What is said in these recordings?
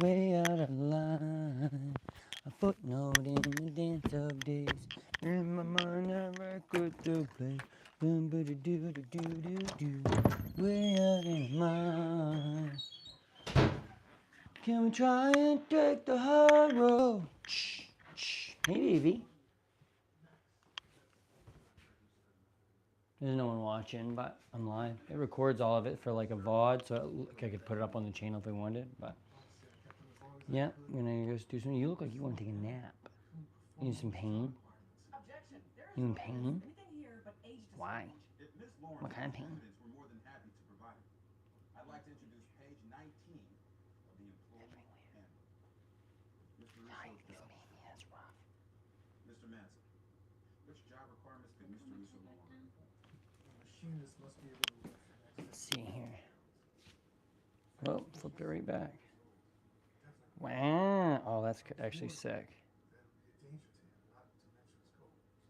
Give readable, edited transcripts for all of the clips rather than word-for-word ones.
Way out of line, a footnote in the dance of days. In my mind, I record the play. Way out in mind. Can we try and take the hard road? Shh, shh. Hey, baby. There's no one watching, but I'm live. It records all of it for like a VOD, so I could put it up on the channel if I wanted. But yeah, I'm gonna go do something. You look like you want to take a nap. You in some pain? You in pain? Why? What kind of pain? I'd like to introduce page 19 of the employee manual. Mr. Russo's job. That's rough. Mr. Manson, which job requirements could Mr. Russo no longer perform? Machinist must be able to work. Let's see here. Oh, flipped it right back. Wow. Oh, that's actually sick.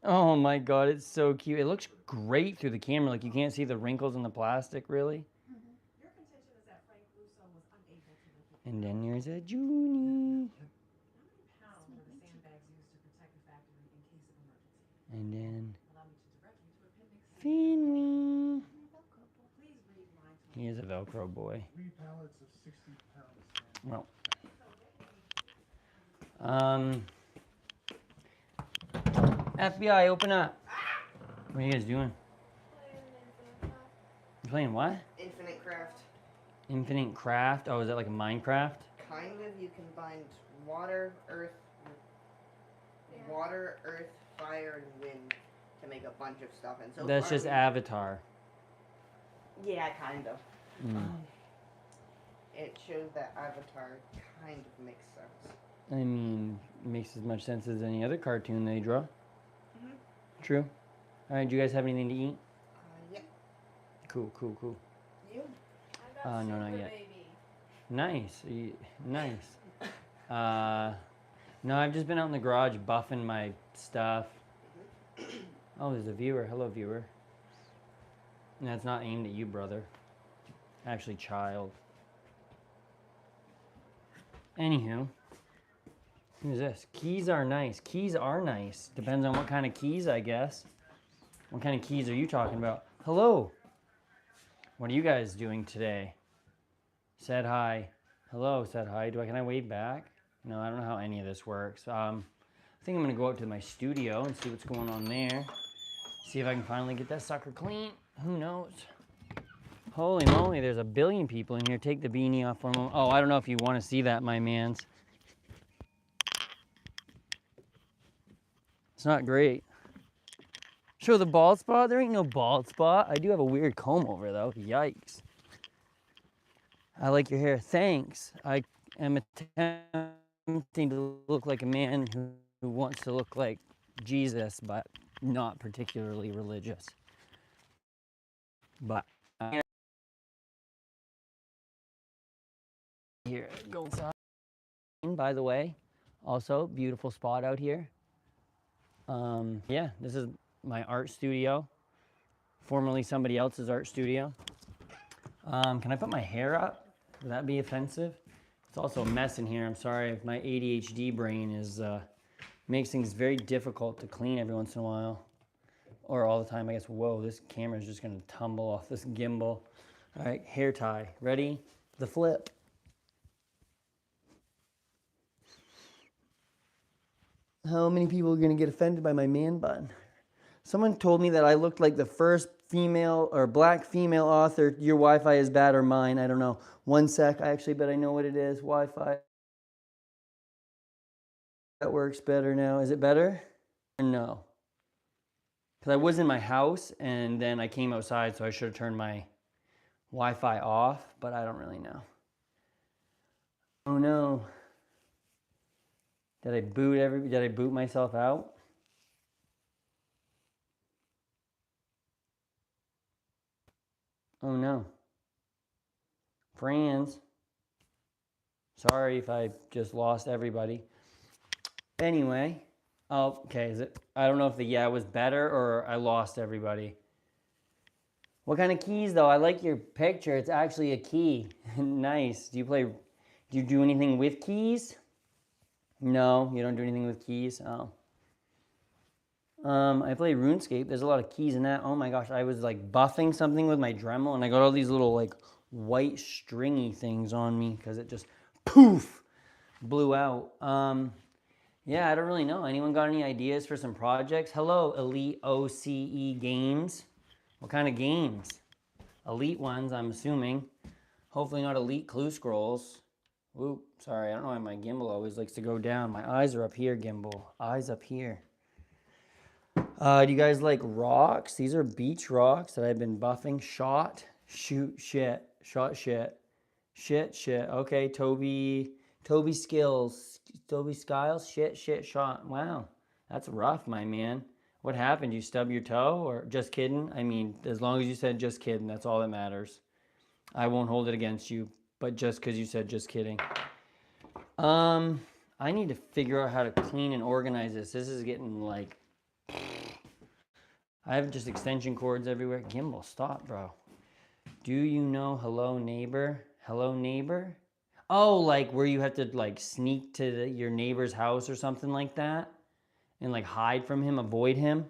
Oh my god, it's so cute. It looks great through the camera. Like you can't see the wrinkles in the plastic, really. Your contention is that Frank Russo was unable to lift it. And then there's a Junie. How many pounds were the sandbags used to protect the factory in case of emergency? And then allow me to direct you to appendix Finwee. He is a Velcro boy. 3 pallets of 60 pounds. Well. FBI, open up. What are you guys doing? You playing what? Infinite Craft. Infinite Craft? Oh, is that like a Minecraft? Kind of. You combine water, earth, fire, and wind to make a bunch of stuff. And so that's just Avatar. Yeah, kind of. It shows that Avatar kind of makes sense. I mean, it makes as much sense as any other cartoon they draw. Mm-hmm. True. All right, do you guys have anything to eat? Yeah. Cool. You? No, not yet. Baby. Nice. Nice. No, I've just been out in the garage buffing my stuff. Oh, there's a viewer. Hello, viewer. And that's not aimed at you, brother. Actually, child. Anywho. Who's this? Keys are nice. Keys are nice. Depends on what kind of keys, I guess. What kind of keys are you talking about? Hello. What are you guys doing today? Said hi. Hello, said hi. Can I wave back? No, I don't know how any of this works. I think I'm going to go out to my studio and see what's going on there. See if I can finally get that sucker clean. Who knows? Holy moly, there's a billion people in here. Take the beanie off for a moment. Oh, I don't know if you want to see that, my mans. It's not great. Show the bald spot? There ain't no bald spot. I do have a weird comb over though. Yikes. I like your hair. Thanks. I am attempting to look like a man who wants to look like Jesus, but not particularly religious. But here, go inside. By the way, also beautiful spot out here. Yeah, this is my art studio, formerly somebody else's art studio. Can I put my hair up? Would that be offensive? It's also a mess in here. I'm sorry if my ADHD brain is makes things very difficult to clean every once in a while. Or all the time, I guess. Whoa, this camera is just gonna tumble off this gimbal. All right, hair tie. Ready? The flip. How many people are gonna get offended by my man bun? Someone told me that I looked like the first female or black female author. Your Wi-Fi is bad or mine, I don't know. One sec, I actually bet I know what it is. Wi-Fi. That works better now. Is it better? Or no? Because I was in my house and then I came outside, so I should have turned my Wi-Fi off, but I don't really know. Oh no. Did I boot myself out? Oh no. Friends. Sorry if I just lost everybody. Anyway, Oh, okay. Is it? I don't know if the yeah was better or I lost everybody. What kind of keys though? I like your picture. It's actually a key. Nice. Do you do anything with keys? No, you don't do anything with keys. Oh. I play RuneScape. There's a lot of keys in that. Oh my gosh, I was like buffing something with my Dremel and I got all these little like white stringy things on me because it just poof blew out. Yeah, I don't really know. Anyone got any ideas for some projects? Hello, Elite OCE Games. What kind of games? Elite ones, I'm assuming. Hopefully not Elite Clue Scrolls. Ooh, sorry, I don't know why my gimbal always likes to go down. My eyes are up here, gimbal. Eyes up here. Do you guys like rocks? These are beach rocks that I've been buffing. Shot, shoot, shit, shot, shit, shit, shit. Okay, Toby Skills, Toby Skiles, shit, shit, shot. Wow, that's rough, my man. What happened? You stub your toe or just kidding? I mean, as long as you said just kidding, that's all that matters. I won't hold it against you, but just because you said just kidding. I need to figure out how to clean and organize this. This is getting like, I have just extension cords everywhere. Gimbal, stop, bro. Do you know hello neighbor? Hello neighbor? Oh, like where you have to like sneak to your neighbor's house or something like that and like hide from him, avoid him.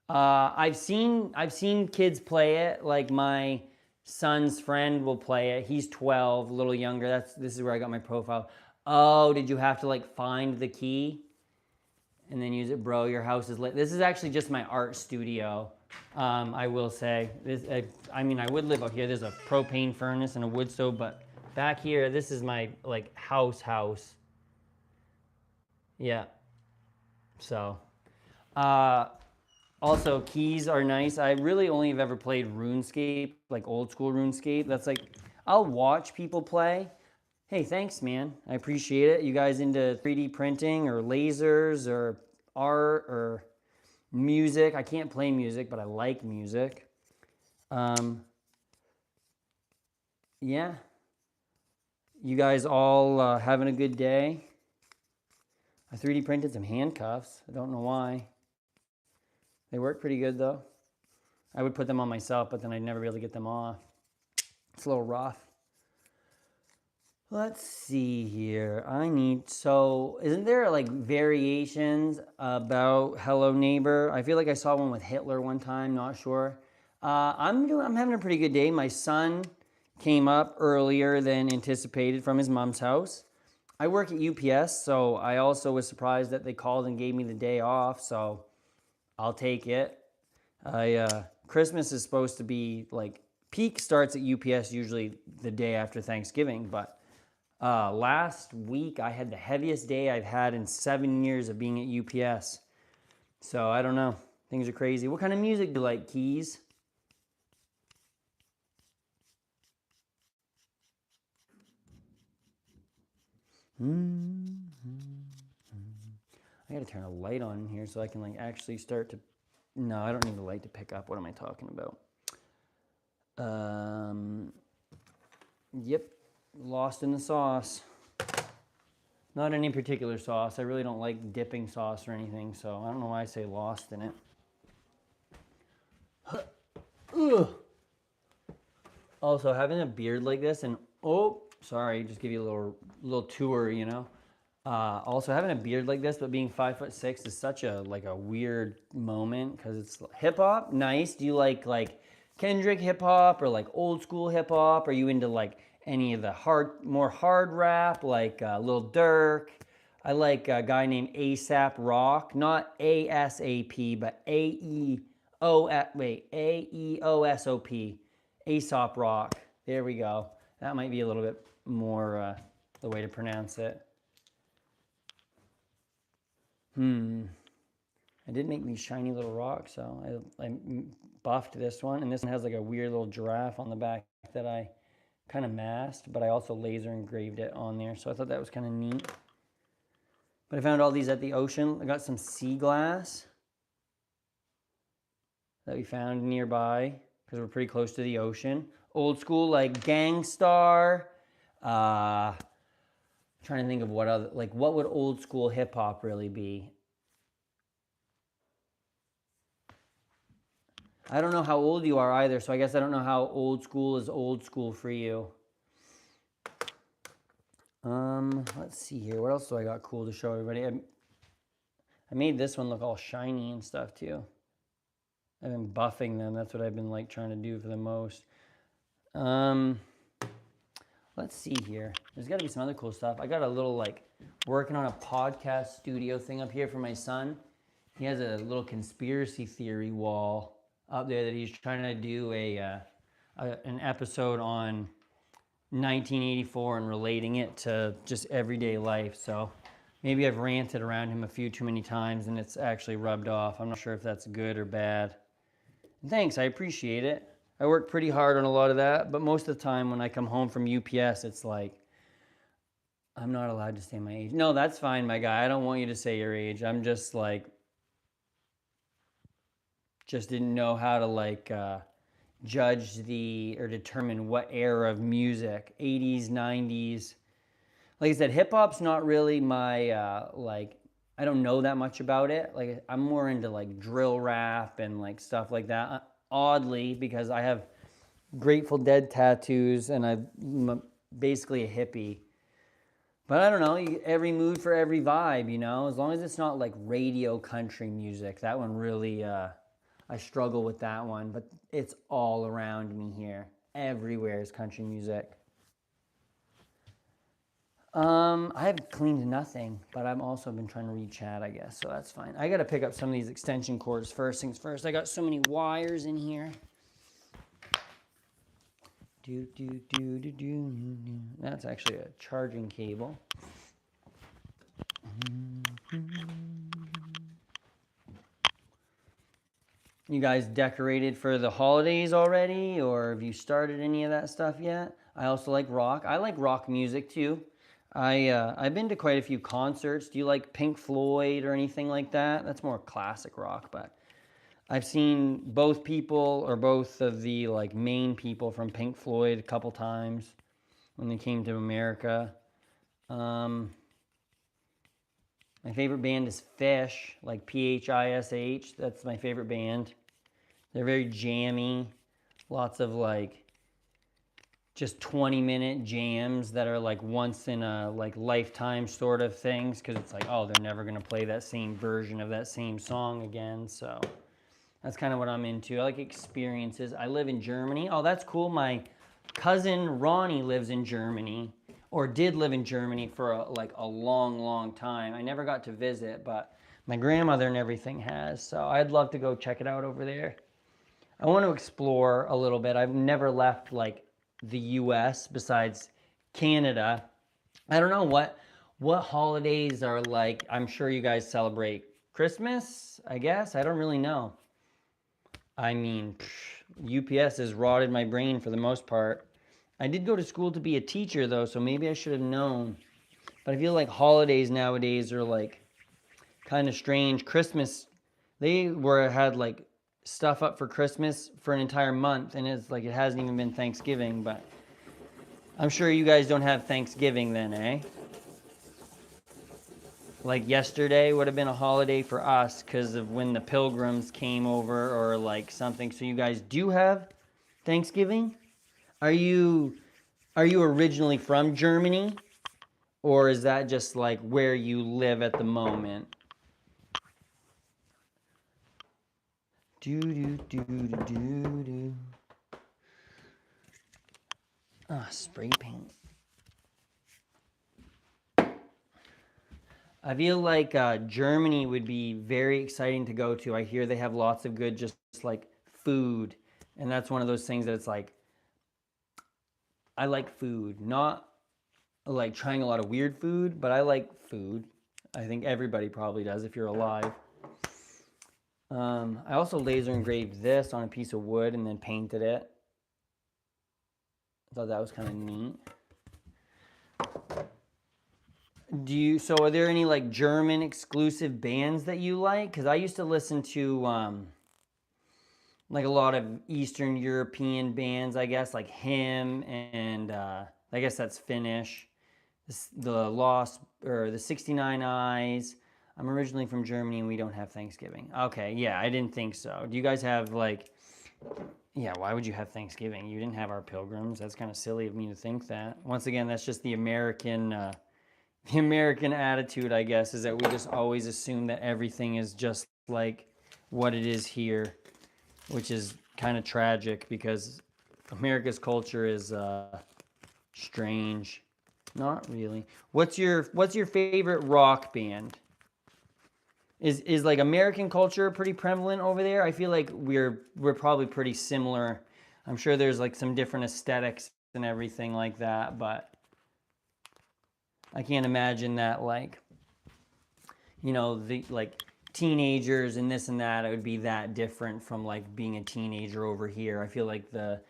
I've seen kids play it. Like my son's friend will play it. He's 12, a little younger. This is where I got my profile. Oh, did you have to like find the key and then use it, bro? Your house is lit. This is actually just my art studio. I will say this. I mean, I would live out here. There's a propane furnace and a wood stove, but back here, this is my like house. Yeah. So, uh, also, keys are nice. I really only have ever played RuneScape, like old school RuneScape. That's like, I'll watch people play. Hey, thanks, man. I appreciate it. You guys into 3D printing or lasers or art or music? I can't play music, but I like music. Um, yeah. You guys all having a good day? I 3D printed some handcuffs. I don't know why. They work pretty good though. I would put them on myself, but then I'd never be able to get them off. It's a little rough. Let's see here. Isn't there like variations about Hello Neighbor? I feel like I saw one with Hitler one time, not sure. I'm having a pretty good day. My son came up earlier than anticipated from his mom's house. I work at UPS, so I also was surprised that they called and gave me the day off, so I'll take it. Christmas is supposed to be like peak starts at UPS usually the day after Thanksgiving, but last week I had the heaviest day I've had in 7 years of being at UPS. So I don't know. Things are crazy. What kind of music do you like, Keys? I gotta turn a light on in here so I can like actually start to. No, I don't need the light to pick up. What am I talking about? Yep, lost in the sauce. Not any particular sauce. I really don't like dipping sauce or anything, so I don't know why I say lost in it. Ugh. Also, having a beard like this, and oh, sorry, just give you a little tour, you know. Also, having a beard like this, but being 5'6" is such a like a weird moment because it's hip hop. Nice. Do you like Kendrick hip hop or like old school hip hop? Are you into like any of the more hard rap like Lil Durk? I like a guy named ASAP Rock, not ASAP, but AEOSOP, Aesop Rock. There we go. That might be a little bit more the way to pronounce it. I did make these shiny little rocks, so I buffed this one, and this one has like a weird little giraffe on the back that I kind of masked, but I also laser engraved it on there, so I thought that was kind of neat. But I found all these at the ocean. I got some sea glass that we found nearby because we're pretty close to the ocean. Old school like Gangstar, trying to think of what other, like, what would old school hip hop really be? I don't know how old you are either, so I guess I don't know how old school is old school for you. Let's see here. What else do I got cool to show everybody? I made this one look all shiny and stuff too. I've been buffing them. That's what I've been like trying to do for the most. Let's see here. There's got to be some other cool stuff. I got a little like working on a podcast studio thing up here for my son. He has a little conspiracy theory wall up there that he's trying to do an episode on 1984 and relating it to just everyday life. So maybe I've ranted around him a few too many times and it's actually rubbed off. I'm not sure if that's good or bad. Thanks, I appreciate it. I work pretty hard on a lot of that, but most of the time when I come home from UPS, it's like, I'm not allowed to say my age. No, that's fine, my guy. I don't want you to say your age. I'm just like, just didn't know how to like judge or determine what era of music, 80s, 90s. Like I said, hip hop's not really my, like, I don't know that much about it. Like, I'm more into like drill rap and like stuff like that. Oddly, because I have Grateful Dead tattoos and I'm basically a hippie. But I don't know, every mood for every vibe, you know? As long as it's not like radio country music. That one really, I struggle with that one. But it's all around me here. Everywhere is country music. I have cleaned nothing, but I've also been trying to read chat, I guess, so that's fine. I gotta pick up some of these extension cords first things first. I got so many wires in here. That's actually a charging cable. You guys decorated for the holidays already, or have you started any of that stuff yet? I also like rock. I like rock music too. I've been to quite a few concerts. Do you like Pink Floyd or anything like that? That's more classic rock, but I've seen both of the like main people from Pink Floyd a couple times when they came to America. My favorite band is Phish, like Phish. That's my favorite band. They're very jammy, lots of like just 20-minute jams that are like once in a like lifetime sort of things, because it's like, oh, they're never going to play that same version of that same song again. So that's kind of what I'm into. I like experiences. I live in Germany. Oh, that's cool. My cousin Ronnie lives in Germany, or did live in Germany for a long, long time. I never got to visit, but my grandmother and everything has. So I'd love to go check it out over there. I want to explore a little bit. I've never left like the US besides Canada. I don't know what holidays are like. I'm sure you guys celebrate Christmas, I guess. I don't really know. I mean, UPS has rotted my brain for the most part. I did go to school to be a teacher though, so maybe I should have known. But I feel like holidays nowadays are like kind of strange. Christmas, had like stuff up for Christmas for an entire month, and it's like it hasn't even been Thanksgiving, but I'm sure you guys don't have Thanksgiving then, eh? Like yesterday would have been a holiday for us because of when the pilgrims came over or like something. So you guys do have Thanksgiving? Are you originally from Germany? Or is that just like where you live at the moment? Spray paint. I feel like Germany would be very exciting to go to. I hear they have lots of good just like food. And that's one of those things that it's like, I like food. Not like trying a lot of weird food, but I like food. I think everybody probably does if you're alive. I also laser engraved this on a piece of wood and then painted it. I thought that was kind of neat. So are there any like German exclusive bands that you like? Because I used to listen to like a lot of Eastern European bands, I guess, like Him and I guess that's Finnish. the Lost or the 69 Eyes. I'm originally from Germany and we don't have Thanksgiving. Okay, yeah, I didn't think so. Do you guys have like, yeah, why would you have Thanksgiving? You didn't have our pilgrims. That's kind of silly of me to think that. Once again, that's just the American attitude, I guess, is that we just always assume that everything is just like what it is here, which is kind of tragic because America's culture is strange. Not really. What's your favorite rock band? Is like American culture pretty prevalent over there? I feel like we're probably pretty similar. I'm sure there's like some different aesthetics and everything like that, but I can't imagine that like, you know, the like teenagers and this and that, it would be that different from like being a teenager over here. I feel like the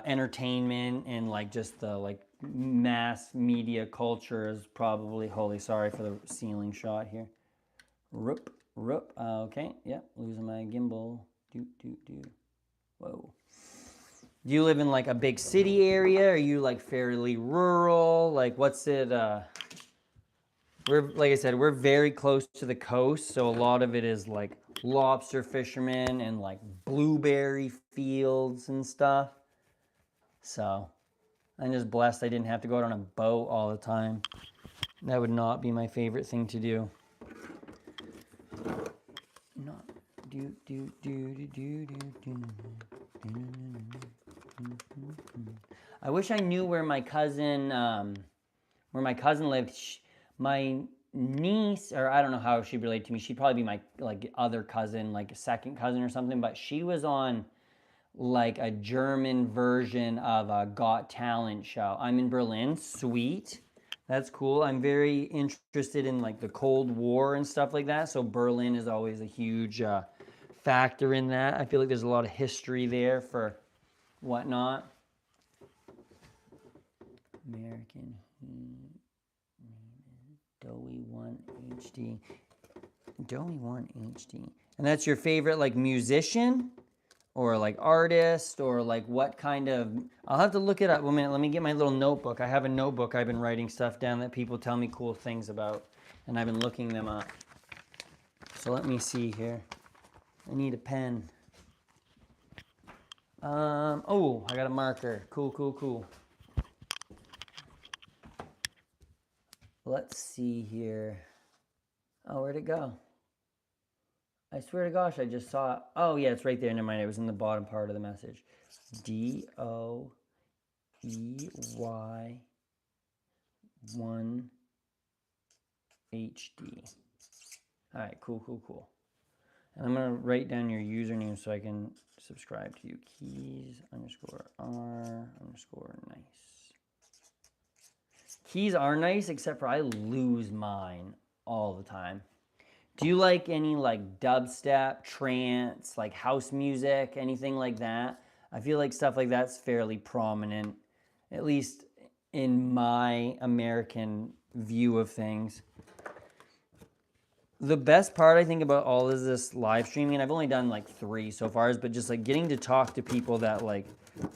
entertainment and like just the like mass media culture is probably, holy, sorry for the ceiling shot here. Roop, roop. Okay, yeah, losing my gimbal. Do. Whoa. Do you live in like a big city area? Are you like fairly rural? Like, what's it? We're, like I said, we're very close to the coast, so a lot of it is like lobster fishermen and like blueberry fields and stuff. So I'm just blessed I didn't have to go out on a boat all the time. That would not be my favorite thing to do. Not I wish I knew where my cousin lived. My niece, or I don't know how she'd relate to me. She'd probably be my like other cousin, like a second cousin or something. But she was on like a German version of a Got Talent show. I'm in Berlin. Sweet. That's cool. I'm very interested in like the Cold War and stuff like that. So Berlin is always a huge factor in that. I feel like there's a lot of history there for whatnot. American Doughy 1 HD. Doughy 1 HD. And that's your favorite like musician? Or like artist, or like what kind of, I'll have to look it up. 1 minute, let me get my little notebook. I have a notebook. I've been writing stuff down that people tell me cool things about, and I've been looking them up. So let me see here. I need a pen. Oh, I got a marker. Cool. Let's see here. Oh, where'd it go? I swear to gosh, I just saw it. Oh, yeah, it's right there. Never mind. It was in the bottom part of the message. DOEY 1 HD. All right, cool. And I'm going to write down your username so I can subscribe to you. Keys_R_nice. Keys are nice, except for I lose mine all the time. Do you like any like dubstep, trance, like house music, anything like that? I feel like stuff like that's fairly prominent, at least in my American view of things. The best part I think about all is this live streaming, and I've only done like 3 so far, but just like getting to talk to people that like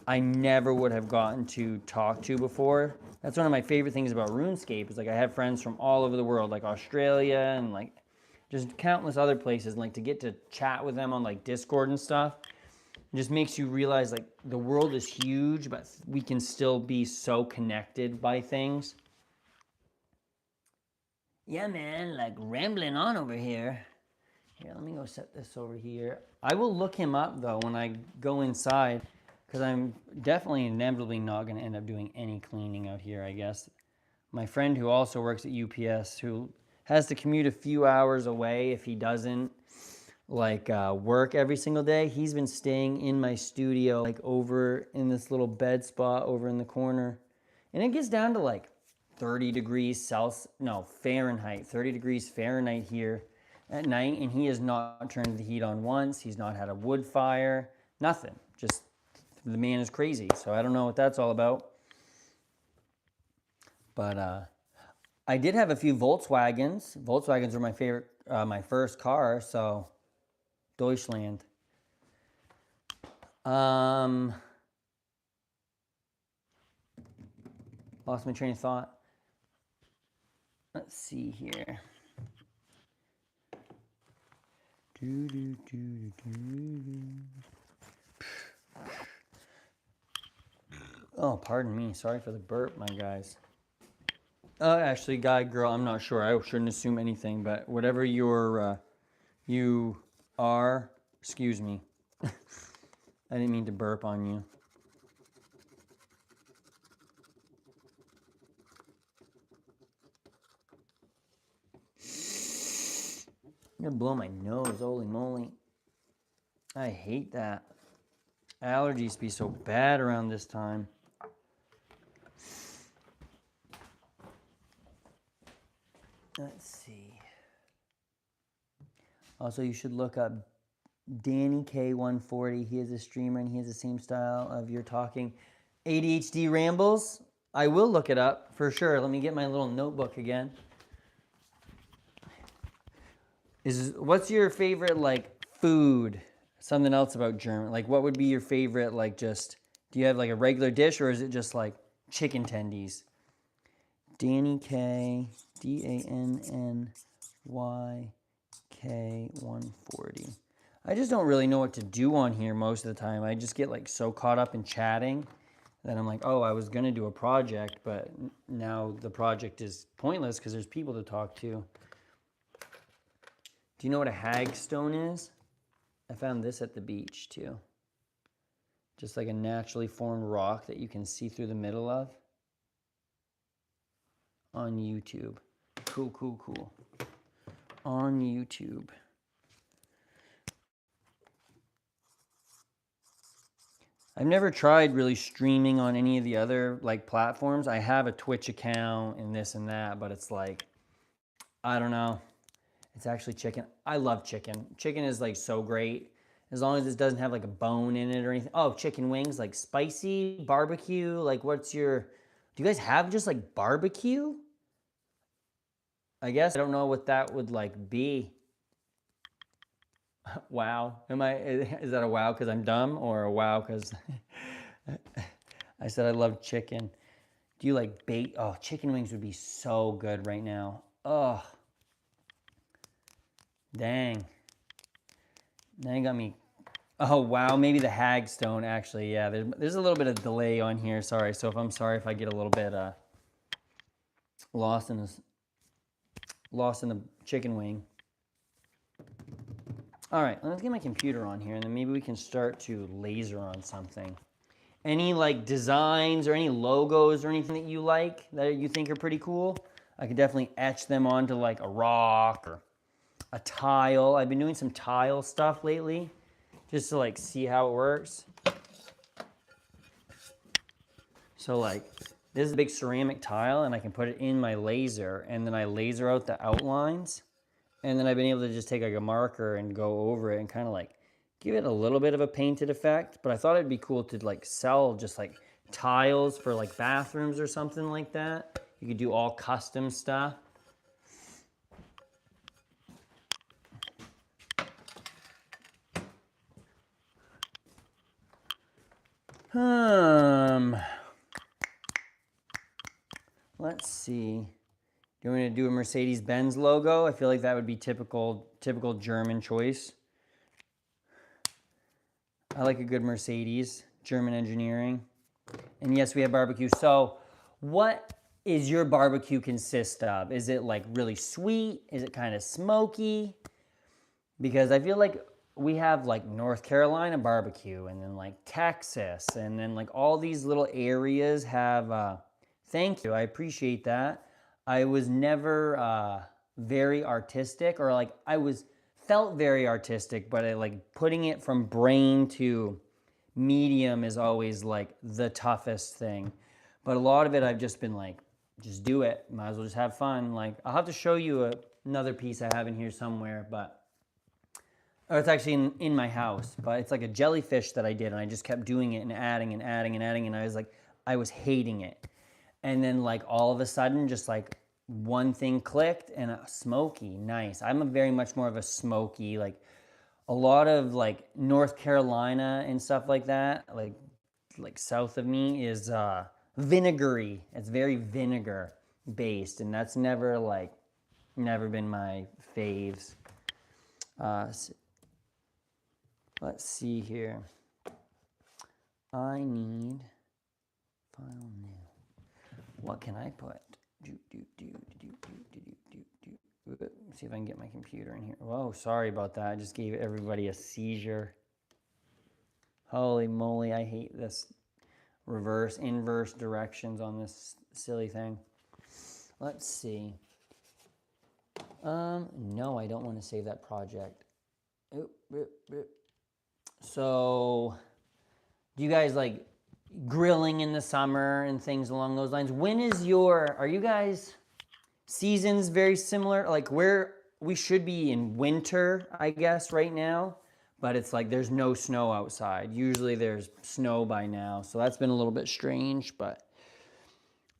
I never would have gotten to talk to before. That's one of my favorite things about RuneScape is like I have friends from all over the world, like Australia and like just countless other places, and like to get to chat with them on like Discord and stuff. It just makes you realize like the world is huge, but we can still be so connected by things. Yeah, man, like rambling on over here. Here, let me go set this over here. I will look him up though when I go inside, because I'm definitely inevitably not going to end up doing any cleaning out here, I guess. My friend who also works at UPS, who has to commute a few hours away if he doesn't like work every single day, he's been staying in my studio like over in this little bed spot over in the corner, and it gets down to like 30 degrees Fahrenheit, 30 degrees Fahrenheit here at night, and he has not turned the heat on once. He's not had a wood fire, nothing. Just the man is crazy. So I don't know what that's all about. But I did have a few Volkswagens. Volkswagens were my favorite, my first car, so Deutschland. Lost my train of thought. Let's see here. Oh, pardon me. Sorry for the burp, my guys. Actually, guy, girl, I'm not sure. I shouldn't assume anything, but whatever you are, excuse me. I didn't mean to burp on you. I'm gonna blow my nose, holy moly. I hate that. Allergies be so bad around this time. Let's see. Also, you should look up Danny K140. He is a streamer and he has the same style of your talking ADHD rambles. I will look it up for sure. Let me get my little notebook again. What's your favorite like food? Something else about German. Like what would be your favorite like just do you have like a regular dish or is it just like chicken tendies? Danny K DANNY K140. I just don't really know what to do on here most of the time. I just get like so caught up in chatting that I'm like, oh, I was gonna do a project, but now the project is pointless because there's people to talk to. Do you know what a hagstone is? I found this at the beach too. Just like a naturally formed rock that you can see through the middle of on YouTube. Cool, cool, cool. On YouTube. I've never tried really streaming on any of the other like platforms. I have a Twitch account and this and that, but it's like, I don't know. It's actually chicken. I love chicken. Chicken is like so great. As long as it doesn't have like a bone in it or anything. Oh, chicken wings, like spicy, barbecue. Like what's your, do you guys have just like barbecue? I guess I don't know what that would like be. Wow. Is that a wow because I'm dumb or a wow because I said I love chicken. Do you like bake? Oh, chicken wings would be so good right now. Oh, dang. Now you got me. Oh, wow. Maybe the hagstone, actually. Yeah, there's a little bit of delay on here. Sorry. So I'm sorry if I get a little bit lost in the chicken wing. All right, let's get my computer on here, and then maybe we can start to laser on something. Any like designs or any logos or anything that you like that you think are pretty cool? I could definitely etch them onto like a rock or a tile. I've been doing some tile stuff lately just to like see how it works. So like this is a big ceramic tile and I can put it in my laser and then I laser out the outlines. And then I've been able to just take like a marker and go over it and kind of like give it a little bit of a painted effect. But I thought it'd be cool to like sell just like tiles for like bathrooms or something like that. You could do all custom stuff. Let's see. Do you want me to do a Mercedes-Benz logo? I feel like that would be typical German choice. I like a good Mercedes, German engineering. And yes, we have barbecue. So what is your barbecue consist of? Is it like really sweet? Is it kind of smoky? Because I feel like we have like North Carolina barbecue and then like Texas and then like all these little areas have, thank you, I appreciate that. I was never very artistic or like felt very artistic, but I like putting it from brain to medium is always like the toughest thing. But a lot of it I've just been like, just do it. Might as well just have fun. Like I'll have to show you another piece I have in here somewhere, but it's actually in my house, but it's like a jellyfish that I did and I just kept doing it and adding and adding and adding and I was hating it. And then like all of a sudden just like one thing clicked and smoky, nice. I'm very much more of a smoky, like a lot of like North Carolina and stuff like that, like south of me is vinegary. It's very vinegar. based, and that's never like, never been my faves. Let's see here. I need file new. What can I put? See if I can get my computer in here. Whoa, sorry about that. I just gave everybody a seizure. Holy moly, I hate this reverse, inverse directions on this silly thing. Let's see. No, I don't want to save that project. So, do you guys like grilling in the summer and things along those lines? When is are you guys seasons very similar? Like where we should be in winter, I guess, right now, but it's like there's no snow outside. Usually there's snow by now, so that's been a little bit strange, but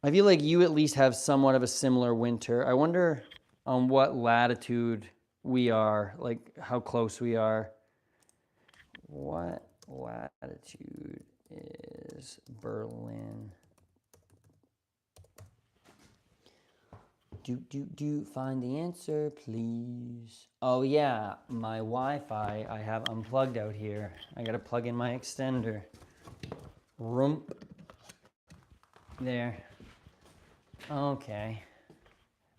I feel like you at least have somewhat of a similar winter. I wonder on what latitude we are, like how close we are. What latitude is Berlin? Find the answer, please. Oh yeah, my Wi-Fi I have unplugged out here. I gotta plug in my extender. Rump. There. Okay.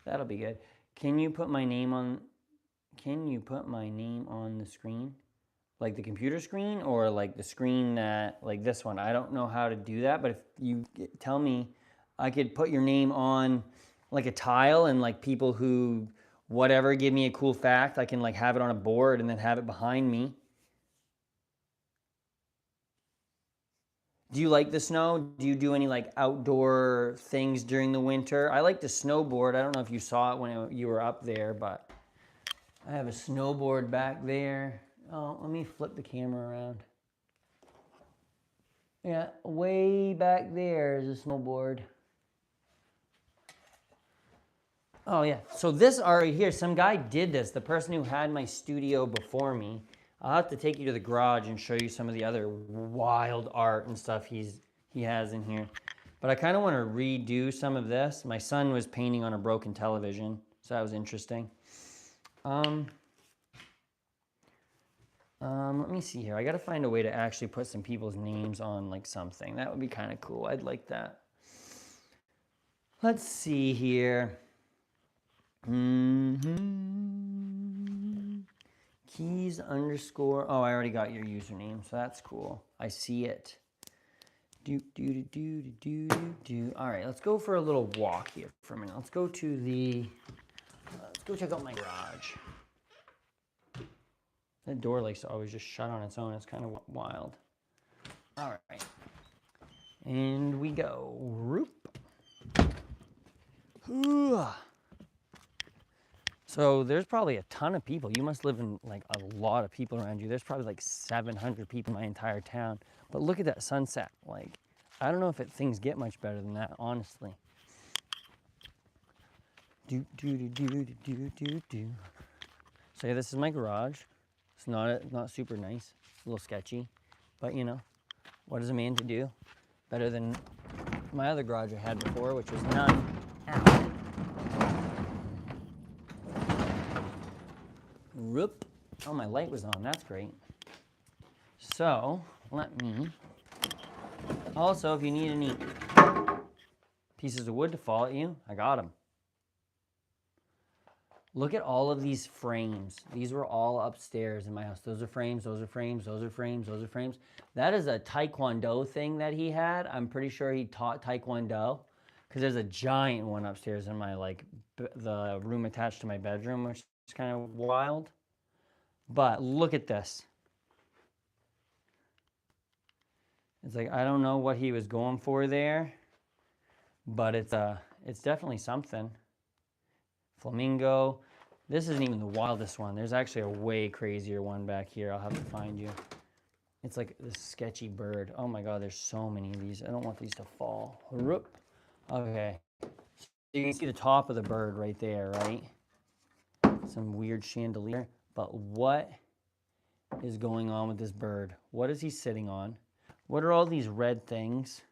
That'll be good. Can you put my name on the screen? Like the computer screen or like the screen that, like this one? I don't know how to do that, but if you tell me, I could put your name on like a tile, and like people who whatever give me a cool fact, I can like have it on a board and then have it behind me. Do you like the snow? Do you do any like outdoor things during the winter? I like to snowboard. I don't know if you saw it when you were up there, but I have a snowboard back there. Oh, let me flip the camera around. Yeah, way back there is a snowboard. Oh yeah, so this art right here, some guy did this. The person who had my studio before me. I'll have to take you to the garage and show you some of the other wild art and stuff he has in here. But I kind of want to redo some of this. My son was painting on a broken television, so that was interesting. Let me see here. I got to find a way to actually put some people's names on like something. That would be kind of cool. I'd like that. Let's see here. Keys underscore. Oh, I already got your username, so that's cool. I see it. All right, let's go for a little walk here for a minute. Let's go check out my garage. That door likes to always just shut on its own. It's kind of wild. All right. And we go. Whoop. So there's probably a ton of people. You must live in like a lot of people around you. There's probably like 700 people in my entire town. But look at that sunset. Like, I don't know if things get much better than that, honestly. So yeah, this is my garage. It's not super nice. It's a little sketchy. But you know, what is a man to do? Better than my other garage I had before, which was none. Ow. Whoop. Oh, my light was on. That's great. So, let me... Also, if you need any pieces of wood to fall at you, I got them. Look at all of these frames. These were all upstairs in my house. Those are frames, those are frames, those are frames, those are frames. That is a Taekwondo thing that he had. I'm pretty sure he taught Taekwondo, because there's a giant one upstairs in my, like, the room attached to my bedroom, which is kind of wild. But look at this. It's like, I don't know what he was going for there, but it's definitely something. Flamingo. This isn't even the wildest one. There's actually a way crazier one back here. I'll have to find you. It's like this sketchy bird. Oh my God, there's so many of these. I don't want these to fall. Okay. So you can see the top of the bird right there, right? Some weird chandelier. But what is going on with this bird? What is he sitting on? What are all these red things?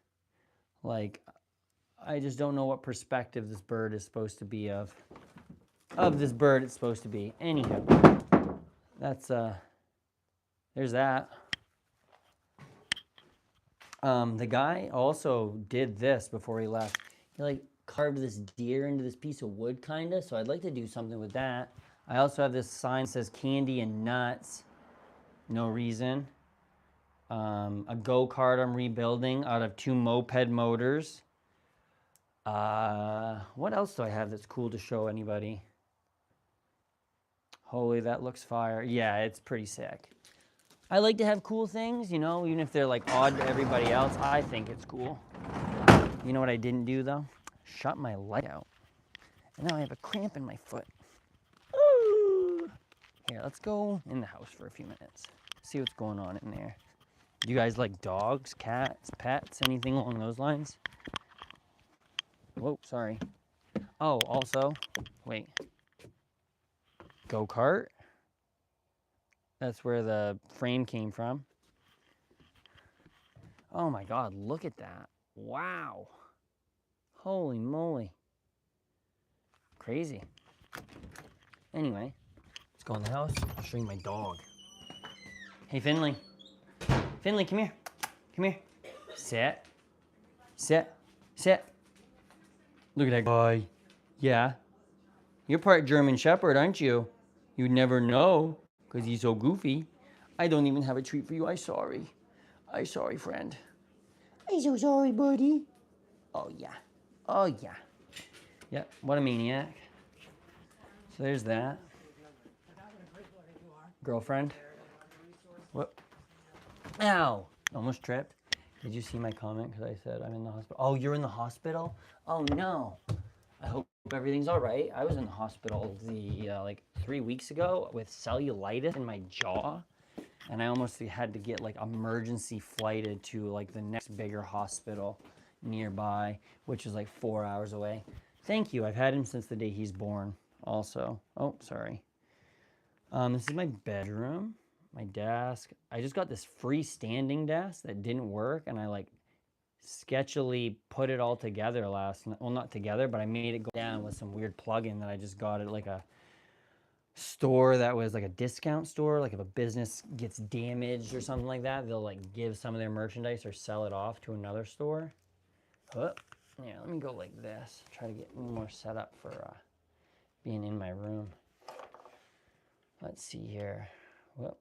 Like, I just don't know what perspective this bird is supposed to be of this bird it's supposed to be. Anywho, that's there's that. The guy also did this before he left. He like carved this deer into this piece of wood kinda, so I'd like to do something with that. I also have this sign that says candy and nuts. No reason. A go-kart I'm rebuilding out of 2 moped motors. What else do I have that's cool to show anybody? Holy, that looks fire. Yeah, it's pretty sick. I like to have cool things, you know, even if they're like odd to everybody else. I think it's cool. You know what I didn't do though? Shut my light out. And now I have a cramp in my foot. Ooh. Here, let's go in the house for a few minutes. See what's going on in there. Do you guys like dogs, cats, pets, anything along those lines? Whoa, sorry. Oh, also, wait. Go-kart? That's where the frame came from. Oh my God, look at that. Wow. Holy moly. Crazy. Anyway, let's go in the house. I'll show you my dog. Hey, Finley. Finley, come here. Come here. Sit. Sit. Sit. Look at that guy. Yeah. You're part German Shepherd, aren't you? You'd never know, because he's so goofy. I don't even have a treat for you. I'm sorry. I'm sorry, friend. I'm so sorry, buddy. Oh, yeah. Oh, yeah. Yep, what a maniac. So there's that. Girlfriend. What? Ow! Almost tripped. Did you see my comment? Because I said I'm in the hospital. Oh, you're in the hospital? Oh, no. I hope everything's all right. I was in the hospital like 3 weeks ago with cellulitis in my jaw. And I almost had to get like emergency flighted to like the next bigger hospital nearby, which is like 4 hours away. Thank you. I've had him since the day he's born also. Oh, sorry. This is my bedroom, my desk. I just got this freestanding desk that didn't work, and I like sketchily put it all together well, not together, but I made it go down with some weird plug-in that I just got at like a store that was like a discount store. Like if a business gets damaged or something like that, they'll like give some of their merchandise or sell it off to another store. Oh, yeah, let me go like this. Try to get more set up for being in my room. Let's see here. Well,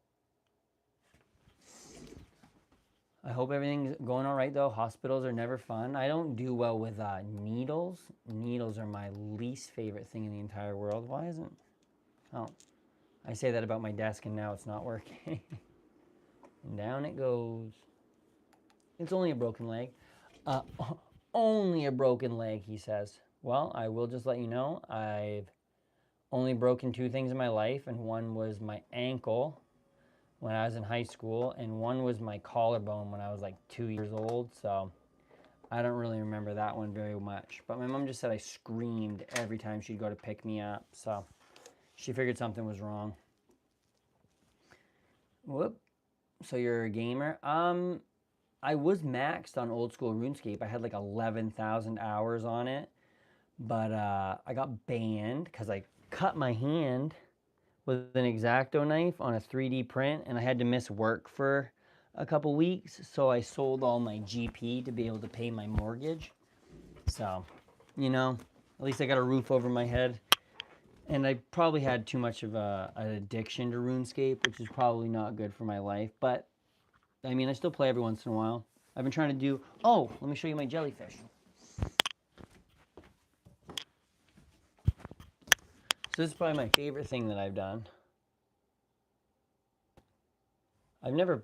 I hope everything's going all right though. Hospitals are never fun. I don't do well with needles. Needles are my least favorite thing in the entire world. Why isn't? Oh, I say that about my desk and now it's not working. And down it goes. It's only a broken leg. Only a broken leg, he says. Well, I will just let you know, I've only broken 2 things in my life, and one was my ankle when I was in high school, and one was my collarbone when I was like 2 years old, so I don't really remember that one very much. But my mom just said I screamed every time she'd go to pick me up, so she figured something was wrong. Whoop. So you're a gamer? I was maxed on old school RuneScape. I had like 11,000 hours on it, but I got banned because I cut my hand with an X-Acto knife on a 3D print, and I had to miss work for a couple weeks, so I sold all my GP to be able to pay my mortgage. So, you know, at least I got a roof over my head. And I probably had too much of an addiction to RuneScape, which is probably not good for my life. But, I mean, I still play every once in a while. I've been trying to do... Oh, let me show you my jellyfish. So this is probably my favorite thing that I've done. I've never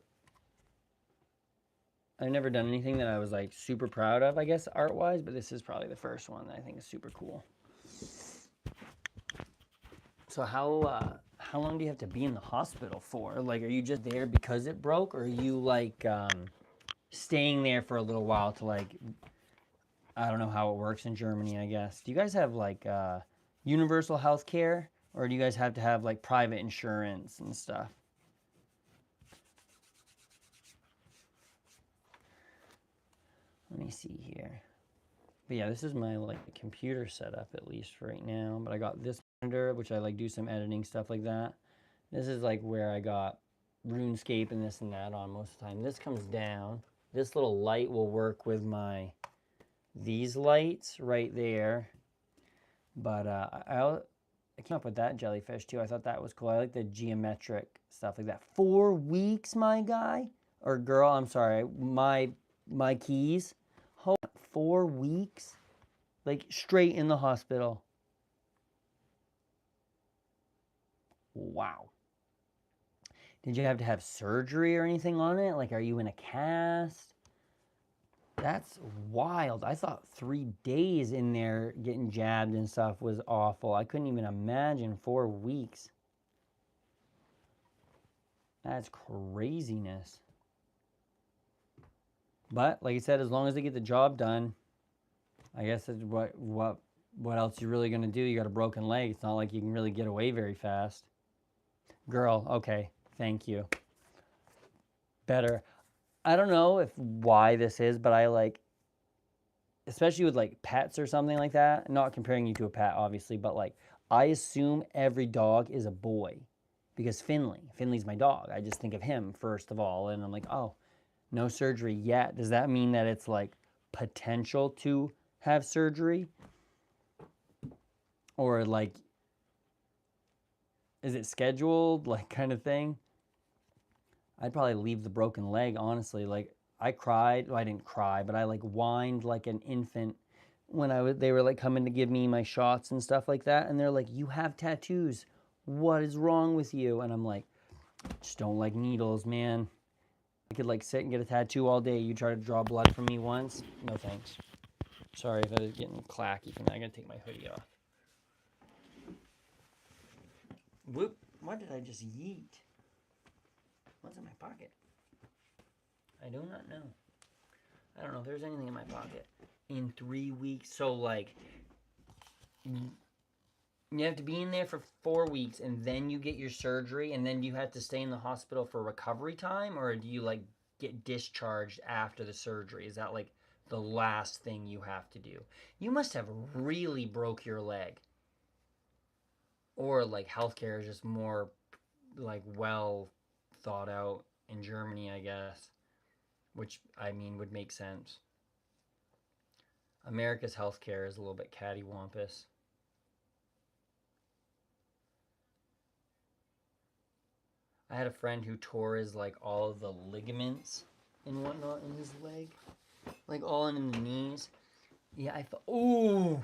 done anything that I was like super proud of, I guess, art-wise, but this is probably the first one that I think is super cool. So how long do you have to be in the hospital for? Like, are you just there because it broke, or are you like staying there for a little while to like, I don't know how it works in Germany, I guess. Do you guys have like universal health care, or do you guys have to have like private insurance and stuff? Let me see here. But yeah, this is my like computer setup at least for right now. But I got this monitor, which I like do some editing stuff like that. This is like where I got RuneScape and this and that on most of the time. This comes down. This little light will work with these lights right there. But I came up with that jellyfish too. I thought that was cool. I like the geometric stuff like that. 4 weeks, my guy or girl. I'm sorry, my keys. 4 weeks, like straight in the hospital. Wow. Did you have to have surgery or anything on it? Like, are you in a cast? That's wild. I thought 3 days in there getting jabbed and stuff was awful. I couldn't even imagine 4 weeks. That's craziness. But like I said, as long as they get the job done, I guess that's what else you really gonna do? You got a broken leg. It's not like you can really get away very fast. Girl, okay, thank you. Better. I don't know why this is, but I like, especially with like pets or something like that. Not comparing you to a pet, obviously, but like I assume every dog is a boy because Finley's my dog. I just think of him first of all, and I'm like, oh, no surgery yet. Does that mean that it's like potential to have surgery? Or like, is it scheduled, like kind of thing? I'd probably leave the broken leg, honestly. Like, I cried. Well, I didn't cry, but I like whined like an infant when they were like coming to give me my shots and stuff like that. And they're like, you have tattoos. What is wrong with you? And I'm like, just don't like needles, man. I could like sit and get a tattoo all day. You try to draw blood from me once? No thanks. Sorry if I was getting clacky from that. I gotta take my hoodie off. Whoop. What did I just yeet? What's in my pocket? I do not know. I don't know if there's anything in my pocket. In 3 weeks. So, like, you have to be in there for 4 weeks and then you get your surgery and then you have to stay in the hospital for recovery time? Or do you, like, get discharged after the surgery? Is that, like, the last thing you have to do? You must have really broke your leg. Or, like, healthcare is just more, like, well thought out in Germany, I guess. Which, I mean, would make sense. America's healthcare is a little bit cattywampus. I had a friend who tore his, like, all of the ligaments and whatnot in his leg. Like, all in the knees. Yeah, I thought, ooh.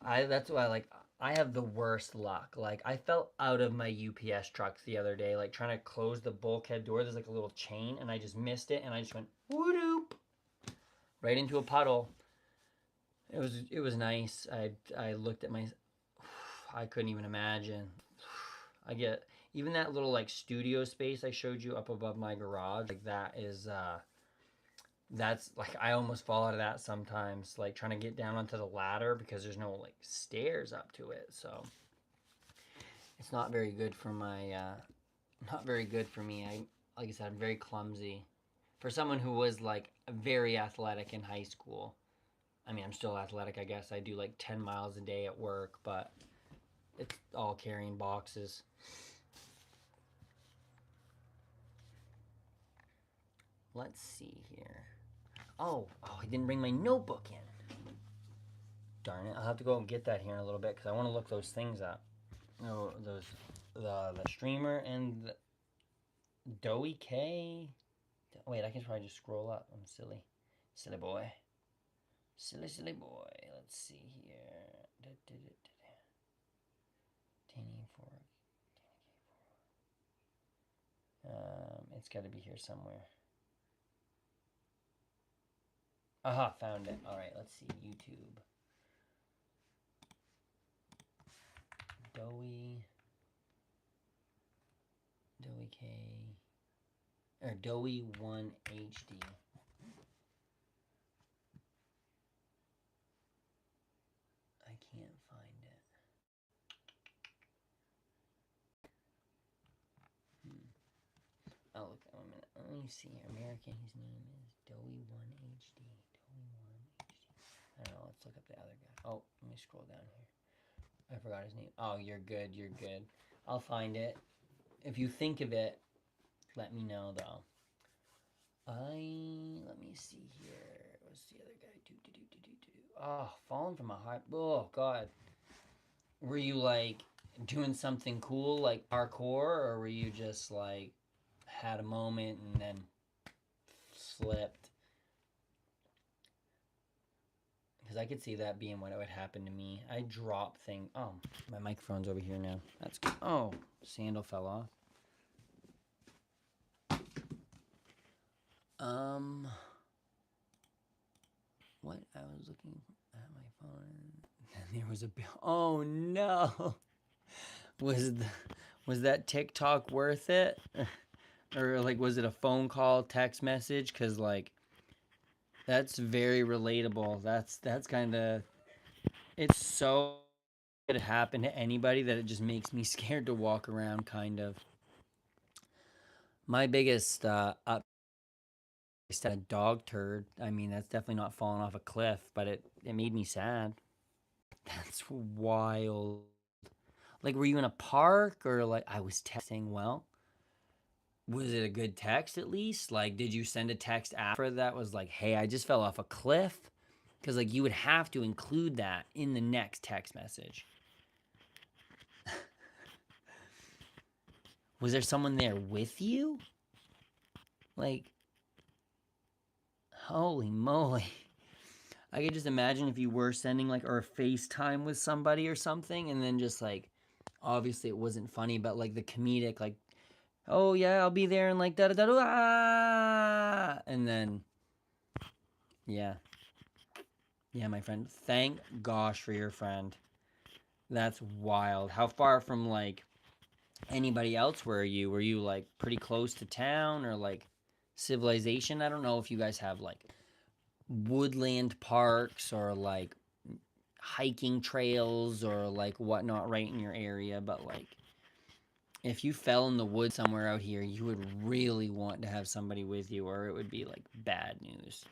That's why, like, I have the worst luck. Like, I fell out of my UPS truck the other day, like, trying to close the bulkhead door. There's, like, a little chain, and I just missed it, and I just went, whoop, right into a puddle. It was nice. I looked at I couldn't even imagine. I get, even that little, like, studio space I showed you up above my garage, like, that's, like, I almost fall out of that sometimes, like, trying to get down onto the ladder because there's no, like, stairs up to it, so it's not very good for not very good for me. Like I said, I'm very clumsy. For someone who was, like, very athletic in high school. I mean, I'm still athletic, I guess. I do, like, 10 miles a day at work, but it's all carrying boxes. Let's see here. Oh, I didn't bring my notebook in. Darn it. I'll have to go and get that here in a little bit because I want to look those things up. No, the streamer and the Doughy K. Wait, I can probably just scroll up. I'm silly. Silly boy. Silly boy. Let's see here. 1084. It's got to be here somewhere. Aha, found it. All right, let's see. YouTube. Doughy K. Or Doughy 1 HD. I can't find it. Oh, look, a minute. Let me see. American, his name is Doughy 1 HD. Doughy 1 I don't know. Let's look up the other guy. Oh, let me scroll down here. I forgot his name. Oh, you're good. You're good. I'll find it. If you think of it, let me know though. Let me see here. What's the other guy? Oh, falling from a high. Oh God. Were you like doing something cool like parkour, or were you just like had a moment and then slipped? Because I could see that being what would happen to me. I drop things. Oh, my microphone's over here now. That's good. Oh, sandal fell off. What? I was looking at my phone and there was a bill. Oh no. Was that TikTok worth it? Or like was it a phone call, text message? Cause like that's very relatable. That's kind of it's so could happen to anybody that it just makes me scared to walk around. Kind of. My biggest up a dog turd. I mean, that's definitely not falling off a cliff, but it made me sad. That's wild. Like, were you in a park or like I was texting? Well, was it a good text at least? Like, did you send a text after that was like, hey, I just fell off a cliff? Because, like, you would have to include that in the next text message. Was there someone there with you? Like, holy moly. I could just imagine if you were sending, like, or a FaceTime with somebody or something, and then just, like, obviously it wasn't funny, but, like, the comedic, like, oh, yeah, I'll be there and, like, da-da-da-da, ah! And then, yeah. Yeah, my friend. Thank gosh for your friend. That's wild. How far from, like, anybody else were you? Were you, like, pretty close to town or, like, civilization? I don't know if you guys have, like, woodland parks or, like, hiking trails or, like, whatnot right in your area, but, like, if you fell in the woods somewhere out here, you would really want to have somebody with you or it would be, like, bad news.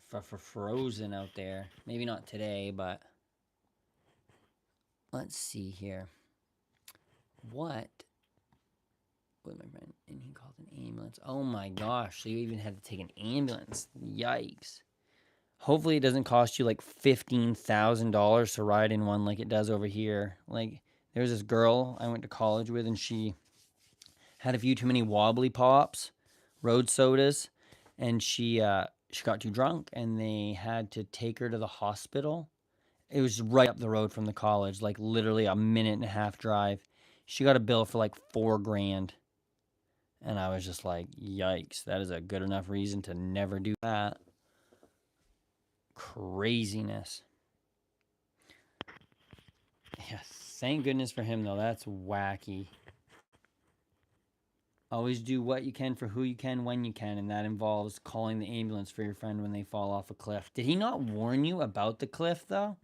For frozen out there. Maybe not today, but let's see here. What my friend? And he called an ambulance. Oh my gosh. So you even had to take an ambulance. Yikes. Hopefully it doesn't cost you like $15,000 to ride in one like it does over here. Like there was this girl I went to college with and she had a few too many wobbly pops, road sodas, and she got too drunk and they had to take her to the hospital. It was right up the road from the college, like literally a minute and a half drive. She got a bill for like $4,000. And I was just like, yikes, that is a good enough reason to never do that. Craziness. Yeah, thank goodness for him, though. That's wacky. Always do what you can for who you can when you can, and that involves calling the ambulance for your friend when they fall off a cliff. Did he not warn you about the cliff, though?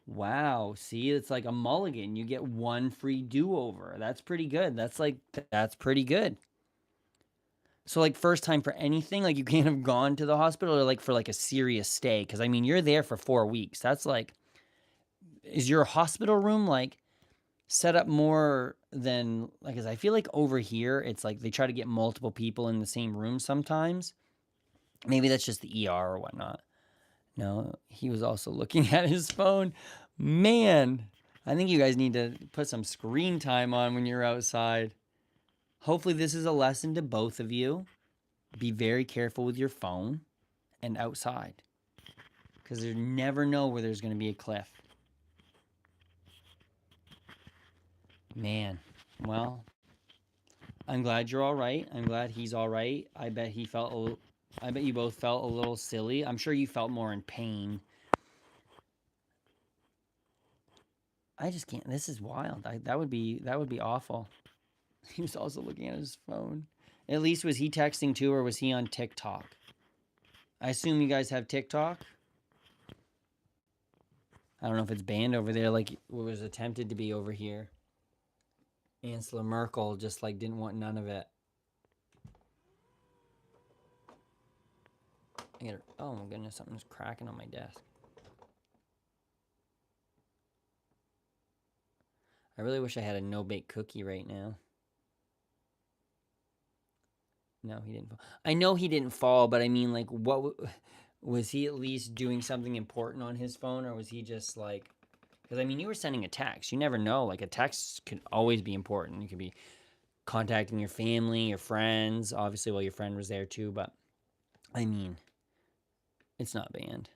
Wow, see, it's like a mulligan. You get one free do-over. That's pretty good. That's pretty good. So like first time for anything, like you can't have gone to the hospital or like for like a serious stay. Cause I mean, you're there for 4 weeks. That's like, is your hospital room like set up more than like, cause I feel like over here, it's like they try to get multiple people in the same room sometimes. Maybe that's just the ER or whatnot. No, he was also looking at his phone. Man, I think you guys need to put some screen time on when you're outside. Hopefully this is a lesson to both of you. Be very careful with your phone and outside because you never know where there's going to be a cliff. Man, well, I'm glad you're all right. I'm glad he's all right. I bet you both felt a little silly. I'm sure you felt more in pain. I just can't. This is wild. That would be awful. He was also looking at his phone. At least was he texting too, or was he on TikTok? I assume you guys have TikTok. I don't know if it's banned over there like it was attempted to be over here. Angela Merkel just like didn't want none of it. Oh my goodness, something's cracking on my desk. I really wish I had a no-bake cookie right now. No, he didn't fall. I know he didn't fall, but I mean, like, what was he at least doing something important on his phone, or was he just like? Because I mean, you were sending a text. You never know. Like, a text could always be important. You could be contacting your family, your friends. Obviously, well, your friend was there too, but I mean, it's not banned.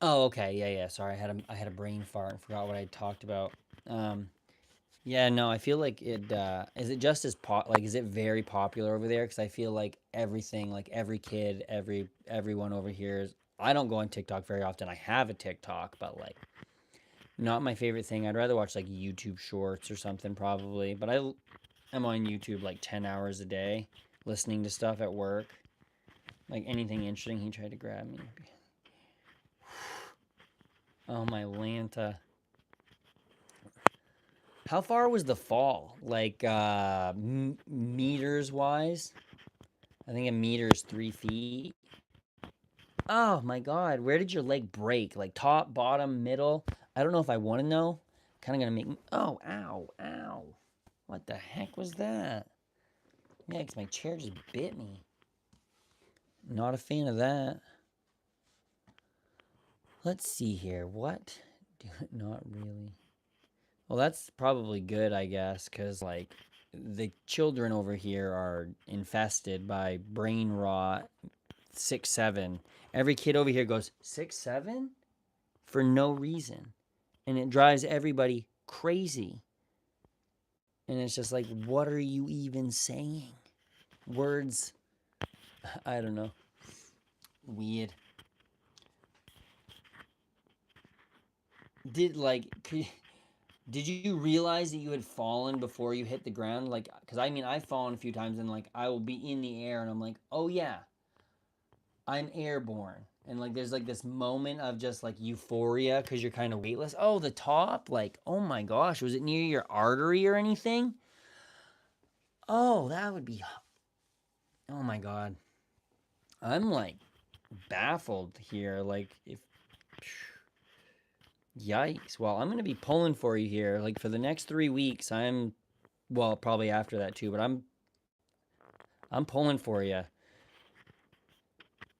Oh, okay, yeah. Sorry, I had a brain fart and forgot what I talked about. Um, Yeah, no, I feel like it is it just as like is it very popular over there? Because I feel like everything, like every kid, everyone over here is. I don't go on TikTok very often. I have a TikTok, but like not my favorite thing. I'd rather watch like YouTube Shorts or something probably. But I'm on YouTube like 10 hours a day, listening to stuff at work, like anything interesting. He tried to grab me. Oh my Lanta. How far was the fall? Like meters wise? I think a meter is 3 feet. Oh my god, where did your leg break? Like top, bottom, middle? I don't know if I want to know. Kind of gonna make me. Oh, ow. What the heck was that? Yikes, my chair just bit me. Not a fan of that. Let's see here. What? Not really. Well, that's probably good, I guess, because, like, the children over here are infested by brain rot 6'7". Every kid over here goes 6'7" for no reason, and it drives everybody crazy. And it's just like, what are you even saying? Words, I don't know. Weird. Did you realize that you had fallen before you hit the ground? Like, because I mean, I've fallen a few times, and like I will be in the air, and I'm like, oh yeah, I'm airborne. And like there's like this moment of just like euphoria because you're kind of weightless. Oh, the top? Like, oh my gosh, was it near your artery or anything? Oh, that would be. Oh my god. I'm like baffled here. Like, if. Yikes. Well, I'm going to be pulling for you here. Like, for the next 3 weeks, well, probably after that too, but I'm pulling for you.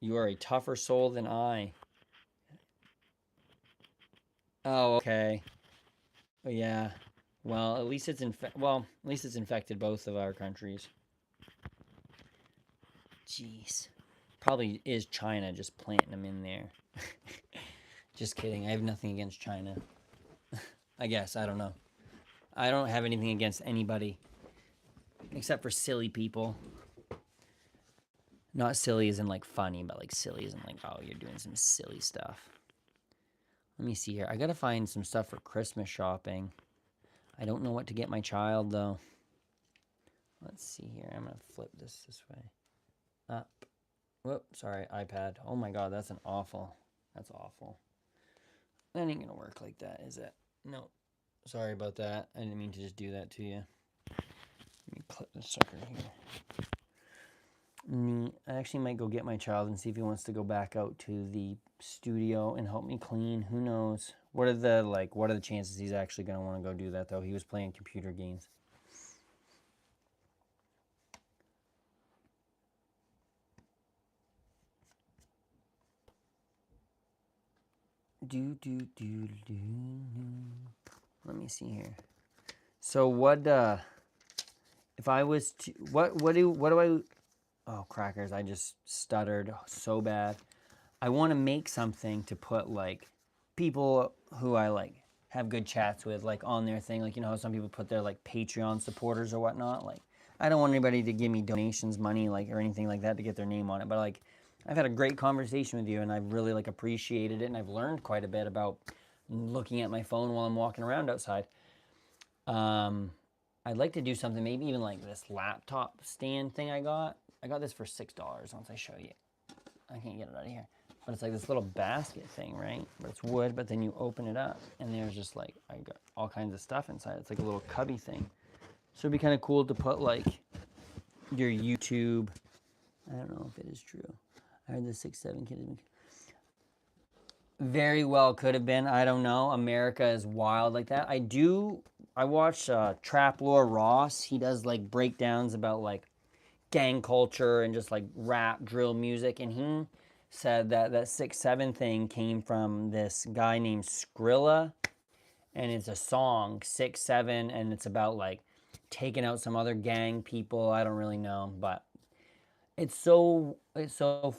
You are a tougher soul than I. Oh, okay. Oh, yeah. Well, at least it's infected both of our countries. Jeez. Probably is China just planting them in there. Just kidding. I have nothing against China. I guess. I don't know. I don't have anything against anybody except for silly people. Not silly as in like funny, but like silly as in like, oh, you're doing some silly stuff. Let me see here. I gotta find some stuff for Christmas shopping. I don't know what to get my child though. Let's see here. I'm gonna flip this way. Up. Whoop, sorry, iPad. Oh my god, that's awful. That's awful. That ain't gonna work like that, is it? No. Sorry about that. I didn't mean to just do that to you. Let me clip this sucker here. Neat. I actually might go get my child and see if he wants to go back out to the studio and help me clean. Who knows? What are the chances he's actually gonna want to go do that though? He was playing computer games. Let me see here. So what if I was to what do I oh crackers, I just stuttered so bad. I want to make something to put like people who I like have good chats with like on their thing, like you know how some people put their like Patreon supporters or whatnot. Like I don't want anybody to give me donations money like or anything like that to get their name on it, but like I've had a great conversation with you and I've really like appreciated it and I've learned quite a bit about looking at my phone while I'm walking around outside. I'd like to do something, maybe even like this laptop stand thing I got. I got this for $6 once I show you. I can't get it out of here. But it's like this little basket thing, right? But it's wood, but then you open it up and there's just like, I got all kinds of stuff inside. It's like a little cubby thing. So it'd be kind of cool to put like your YouTube I don't know if it is true. I heard the 6'7" kid. Very well could have been. I don't know. America is wild like that. I watch Trap Lore Ross. He does like breakdowns about like gang culture and just like rap drill music, and he said that that 6'7" thing came from this guy named Skrilla, and it's a song 6'7", and it's about like taking out some other gang people. I don't really know, but it's so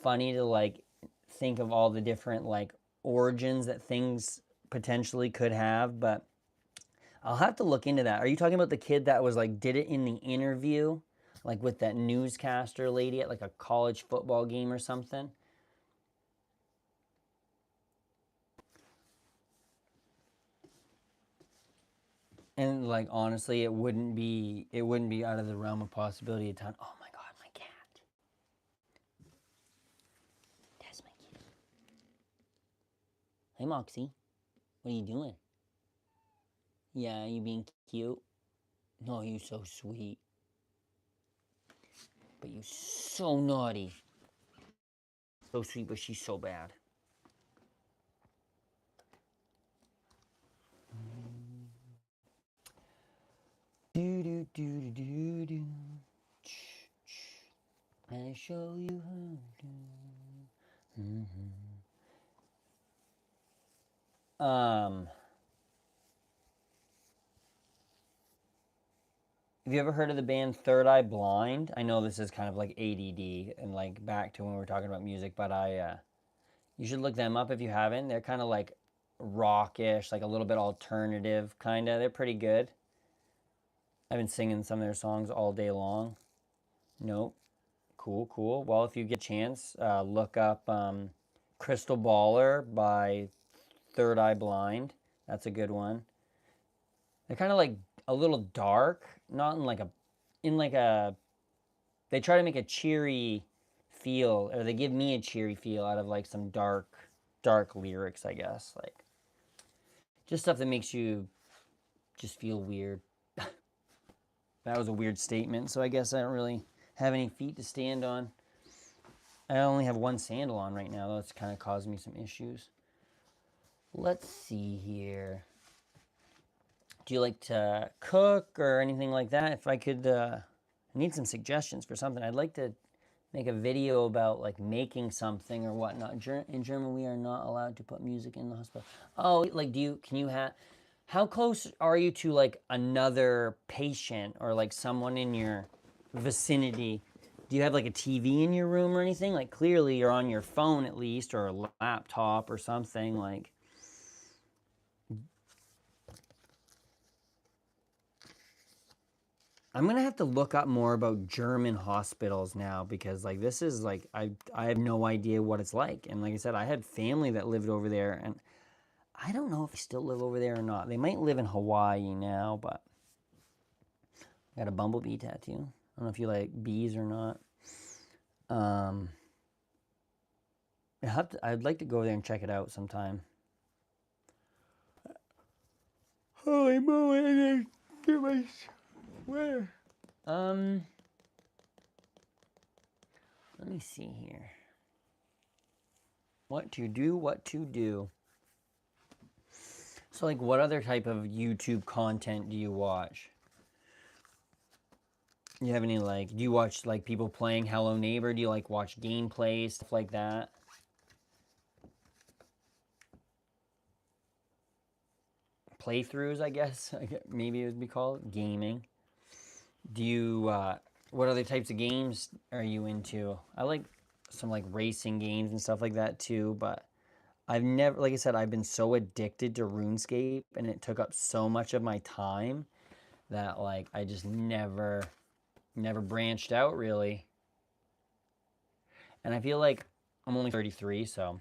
funny to like think of all the different like origins that things potentially could have, but I'll have to look into that. Are you talking about the kid that was like did it in the interview, like with that newscaster lady at like a college football game or something? And like honestly, it wouldn't be out of the realm of possibility of time. Oh my god, my cat. That's my kitty. Hey Moxie, what are you doing? Yeah, you being cute? No, you so sweet. But you so naughty. So sweet, but she's so bad. Do do do do do do. I show you how to. Um, have you ever heard of the band Third Eye Blind? I know this is kind of like ADD and like back to when we were talking about music, but you should look them up if you haven't. They're kind of like rockish, like a little bit alternative, kind of. They're pretty good. I've been singing some of their songs all day long. Nope. Cool, cool. Well, if you get a chance, look up Crystal Baller by Third Eye Blind. That's a good one. They're kind of like a little dark, not in like a they try to make a cheery feel, or they give me a cheery feel out of like some dark lyrics, I guess. Like just stuff that makes you just feel weird. That was a weird statement, so I guess I don't really have any feet to stand on. I only have one sandal on right now, though. It's kind of caused me some issues. Let's see here. Do you like to cook or anything like that? If I could, I need some suggestions for something. I'd like to make a video about like making something or whatnot. In Germany, we are not allowed to put music in the hospital. Oh, like can you have, how close are you to like another patient or like someone in your vicinity? Do you have like a TV in your room or anything? Like clearly you're on your phone at least, or a laptop or something like. I'm gonna have to look up more about German hospitals now, because like this is like I have no idea what it's like. And like I said, I had family that lived over there, and I don't know if they still live over there or not. They might live in Hawaii now, but I got a bumblebee tattoo. I don't know if you like bees or not. I'd like to go there and check it out sometime. Holy moly, I gotta get my sweater. Let me see here. What to do. So like what other type of YouTube content do you watch? Do you have any like, do you watch like people playing Hello Neighbor? Do you like watch gameplay, stuff like that? Playthroughs, I guess, maybe it would be called gaming. Do you, what other types of games are you into? I like some like racing games and stuff like that too, but I've never, like I said, I've been so addicted to RuneScape, and it took up so much of my time that like I just never branched out really. And I feel like I'm only 33, so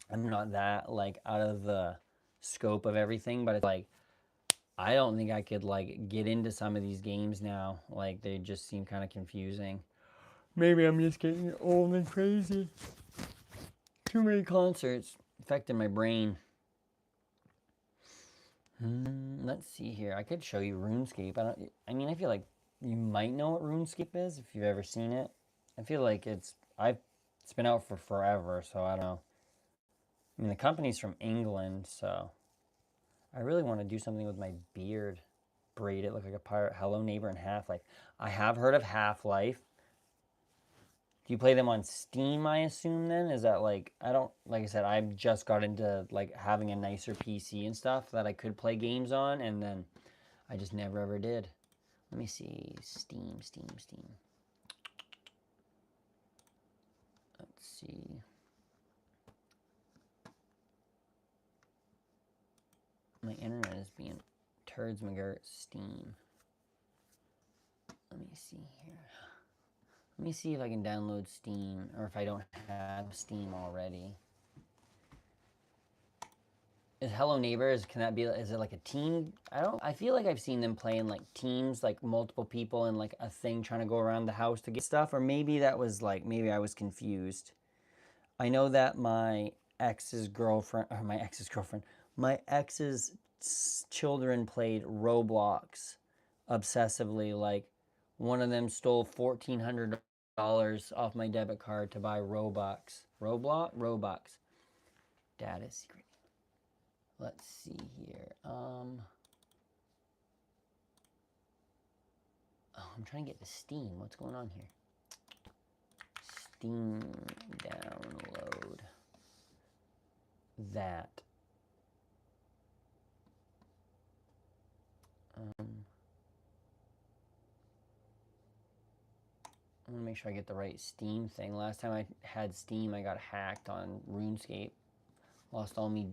I'm not that like out of the scope of everything, but it's like I don't think I could like get into some of these games now. Like they just seem kind of confusing. Maybe I'm just getting old and crazy. Too many concerts affecting my brain. Let's see here. I could show you RuneScape. I mean, I feel like you might know what RuneScape is if you've ever seen it. I feel like it's been out for forever, so I don't know. I mean, the company's from England, so I really want to do something with my beard. Braid it, look like a pirate. Hello Neighbor and Half-Life. I have heard of Half-Life. Do you play them on Steam, I assume then? Is that like, I don't, like I said, I've just got into like having a nicer PC and stuff that I could play games on, and then I just never ever did. Let me see, Steam. Let's see. My internet is being turds McGirt. Steam. Let me see here. Let me see if I can download Steam, or if I don't have Steam already. Is Hello Neighbors, can that be, is it like a team? I feel like I've seen them play in like teams, like multiple people in like a thing trying to go around the house to get stuff, or maybe that was like, maybe I was confused. I know that my ex's children played Roblox obsessively. Like, one of them stole $1,400 off my debit card to buy Robux. Robux. Data secret. Let's see here. Oh, I'm trying to get to Steam. What's going on here? Steam download. That. I'm gonna make sure I get the right Steam thing. Last time I had Steam, I got hacked on RuneScape. Lost all me.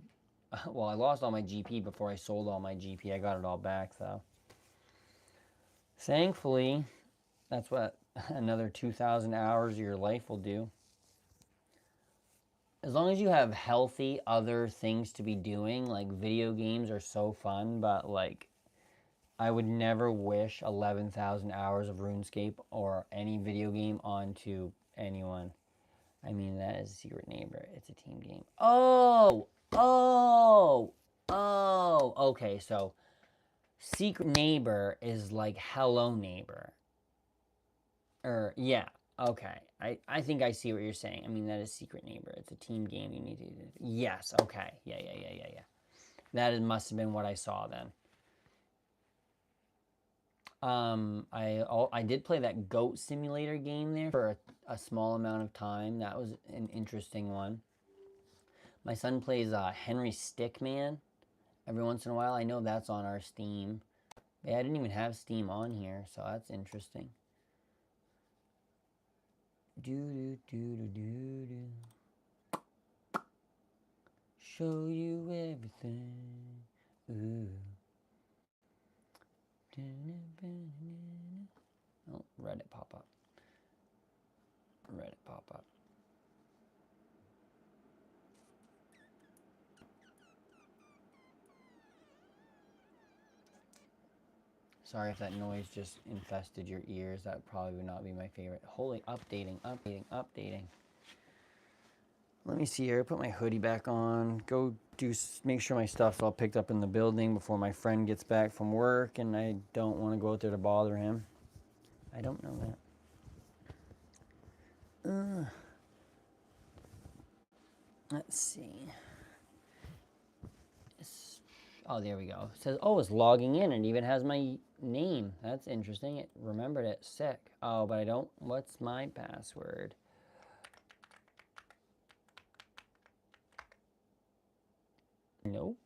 Well, I lost all my GP before I sold all my GP. I got it all back though. Thankfully, that's what another 2,000 hours of your life will do. As long as you have healthy other things to be doing, like video games are so fun, but like I would never wish 11,000 hours of RuneScape or any video game onto anyone. I mean, that is a Secret Neighbor. It's a team game. Oh! Okay, so Secret Neighbor is like Hello Neighbor. Yeah, okay. I think I see what you're saying. I mean, that is Secret Neighbor. It's a team game. You need to... Yes, okay. Yeah. That must have been what I saw then. I did play that Goat Simulator game there for a small amount of time. That was an interesting one. My son plays Henry Stickman every once in a while. I know that's on our Steam. Yeah, I didn't even have Steam on here, so that's interesting. Show you everything. Ooh. Oh, Reddit pop up. Sorry if that noise just infested your ears. That probably would not be my favorite. Holy, updating. Let me see here. Put my hoodie back on. Go make sure my stuff's all picked up in the building before my friend gets back from work, and I don't want to go out there to bother him. I don't know that. Let's see. Oh, there we go. It says, oh, it's logging in and even has my name. That's interesting. It remembered it. Sick. Oh, but I don't. What's my password? Nope.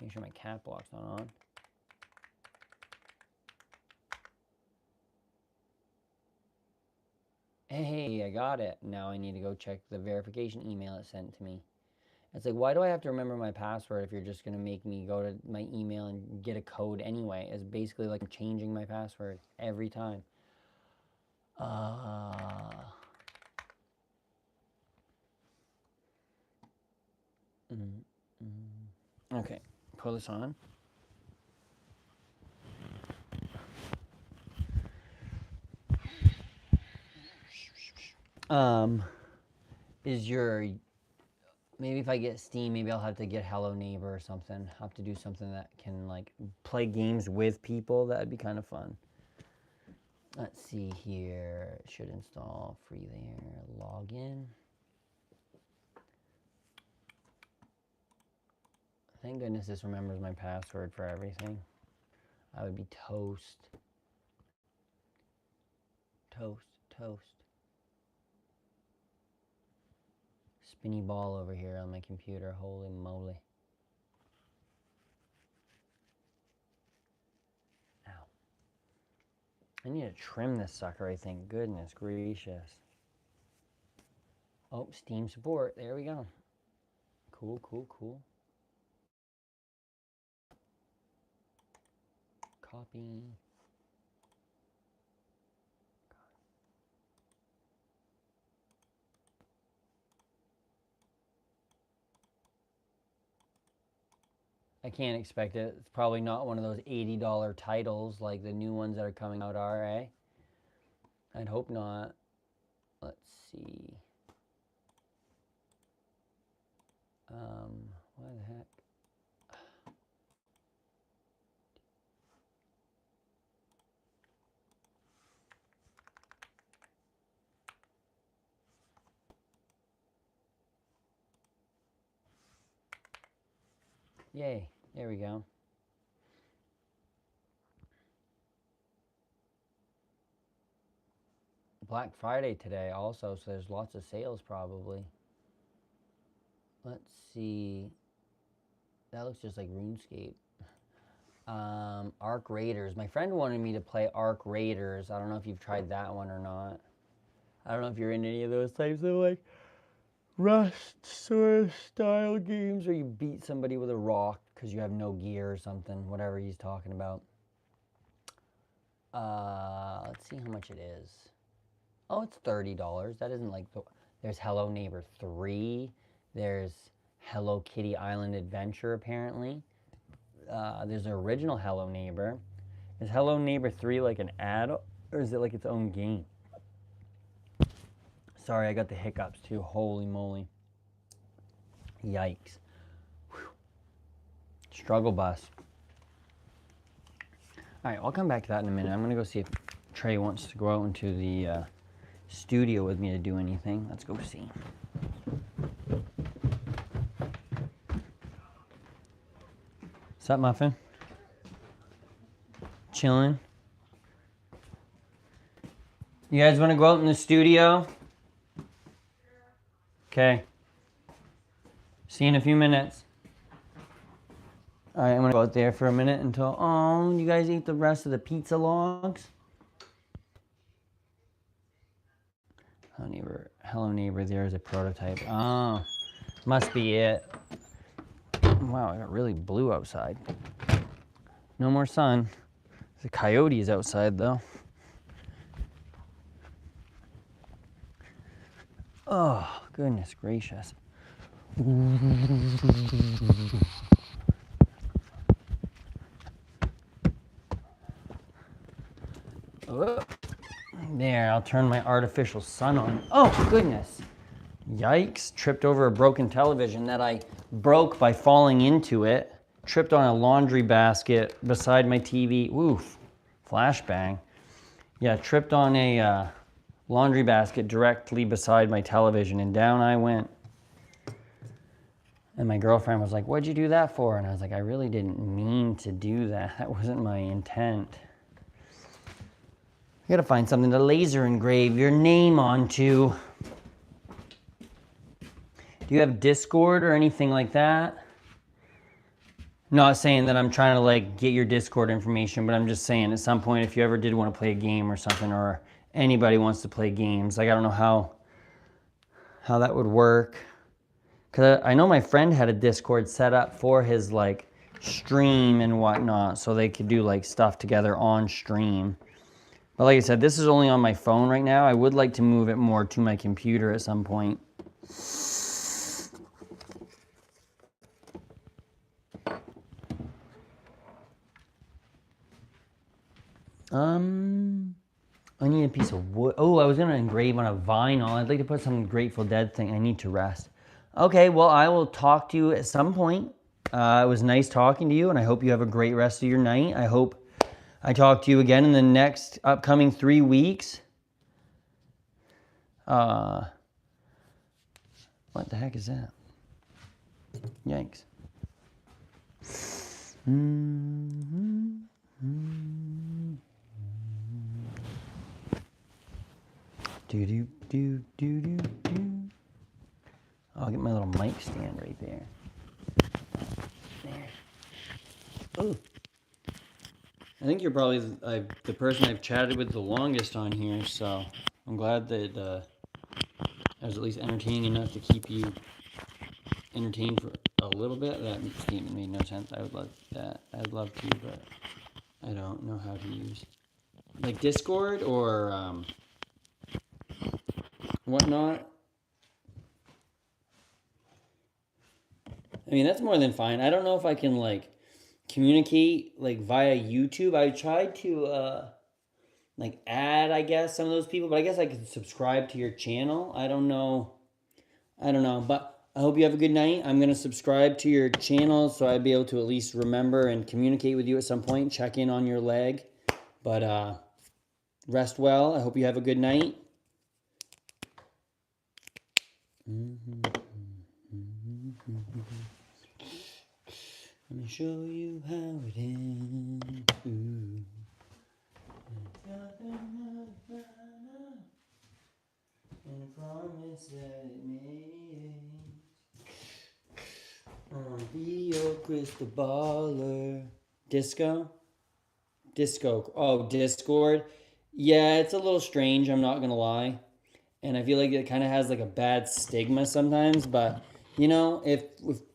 Make sure my cat block's not on. Hey, I got it. Now I need to go check the verification email it sent to me. It's like, why do I have to remember my password if you're just going to make me go to my email and get a code anyway? It's basically like I'm changing my password every time. Okay, pull this on. Is your Maybe if I get Steam, maybe I'll have to get Hello Neighbor or something. I'll have to do something that can like play games with people. That'd be kind of fun. Let's see here. It should install free there. Login. Thank goodness this remembers my password for everything. I would be toast. Toast, toast. Spinny ball over here on my computer. Holy moly. Ow. I need to trim this sucker, I think. Goodness gracious. Oh, Steam support. There we go. Cool, cool, cool. Copy. I can't expect it. It's probably not one of those $80 titles like the new ones that are coming out are, eh? I'd hope not. Let's see. Why the heck? Yay, there we go. Black Friday today also, so there's lots of sales probably. Let's see. That looks just like RuneScape. Arc Raiders. My friend wanted me to play Arc Raiders. I don't know if you've tried that one or not. I don't know if you're in any of those types of like Rust sort of style games where you beat somebody with a rock because you have no gear or something, whatever he's talking about. Let's see how much it is. Oh, it's $30. That isn't like there's Hello Neighbor 3. There's Hello Kitty Island Adventure apparently. There's an original Hello Neighbor. Is Hello Neighbor 3 like an ad or is it like its own game? Sorry, I got the hiccups too. Holy moly. Yikes. Whew. Struggle bus. All right, I'll come back to that in a minute. I'm going to go see if Trey wants to go out into the studio with me to do anything. Let's go see. What's up, Muffin? Chilling? You guys want to go out in the studio? Okay. See you in a few minutes. All right, I'm gonna go out there for a minute until, oh, you guys ate the rest of the pizza logs? Hello neighbor, there's a prototype. Oh, must be it. Wow, it got really blue outside. No more sun. The coyote is outside though. Oh, goodness gracious. Oh, there, I'll turn my artificial sun on. Oh, goodness. Yikes, tripped over a broken television that I broke by falling into it. Tripped on a laundry basket beside my TV. Oof, flashbang. Yeah, tripped on a laundry basket directly beside my television and down I went. And my girlfriend was like, what'd you do that for? And I was like, I really didn't mean to do that. That wasn't my intent. I gotta find something to laser engrave your name onto. Do you have Discord or anything like that? Not saying that I'm trying to like get your Discord information, but I'm just saying at some point if you ever did want to play a game or something, or anybody wants to play games, like I don't know how that would work. Cause I know my friend had a Discord set up for his like stream and whatnot, so they could do like stuff together on stream. But like I said, this is only on my phone right now. I would like to move it more to my computer at some point. I need a piece of wood. Oh, I was gonna engrave on a vinyl. I'd like to put some Grateful Dead thing. I need to rest. Okay, well, I will talk to you at some point. It was nice talking to you, and I hope you have a great rest of your night. I hope I talk to you again in the next upcoming 3 weeks. What the heck is that? Yikes. Do do do do do do. I'll get my little mic stand right there. There. Oh. I think you're probably the person I've chatted with the longest on here, so I'm glad that I was at least entertaining enough to keep you entertained for a little bit. That statement made no sense. I would love that. I'd love to, but I don't know how to use like Discord or whatnot. I mean, that's more than fine. I don't know if I can like communicate like via YouTube. I tried to like add, I guess, some of those people, but I guess I could subscribe to your channel. I don't know, but I hope you have a good night. I'm gonna subscribe to your channel so I'd be able to at least remember and communicate with you at some point. Check in on your leg, but rest well. I hope you have a good night. Let me show you how it ends. Ooh. And a promise that it made. I wanna be your crystal baller. Disco? Oh, Discord. Yeah, it's a little strange, I'm not gonna lie. And I feel like it kind of has like a bad stigma sometimes, but you know, if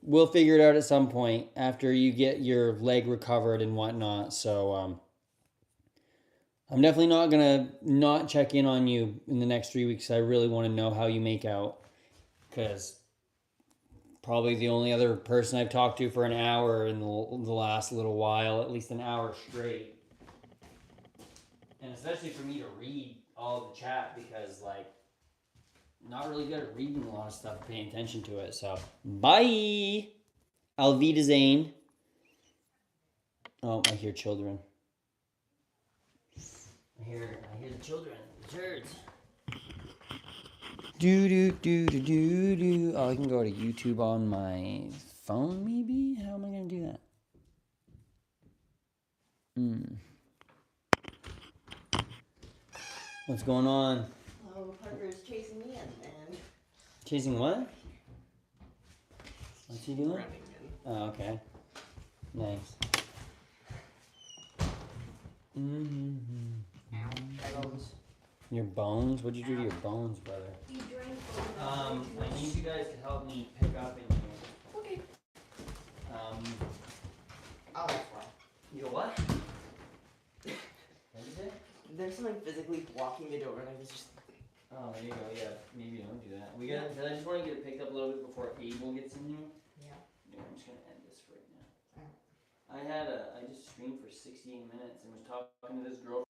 we'll figure it out at some point after you get your leg recovered and whatnot. So I'm definitely not gonna not check in on you in the next 3 weeks. I really want to know how you make out, because probably the only other person I've talked to for an hour in the last little while, at least an hour straight. And especially for me to read all the chat, because like not really good at reading a lot of stuff, paying attention to it. So bye. Alvida Zane. Oh, I hear children. I hear the children. The turds. Do do do do do do. Oh, I can go to YouTube on my phone, maybe? How am I gonna do that? What's going on? Oh, Parker's chasing me in, man. Chasing what? What's he doing? Running in. Oh, okay. Nice. Ow. Bones. Your bones? What'd you do to your bones, brother? You drank I need you guys to help me pick up in here. Okay. Oh, that's fine. You go what? What is it? There's something physically blocking the door, and I was just. Oh, there you go. Yeah, maybe don't do that. We got. I just want to get it picked up a little bit before Abel gets in here. Yeah. I'm just gonna end this right now. I just streamed for 68 minutes and was talking to this girl.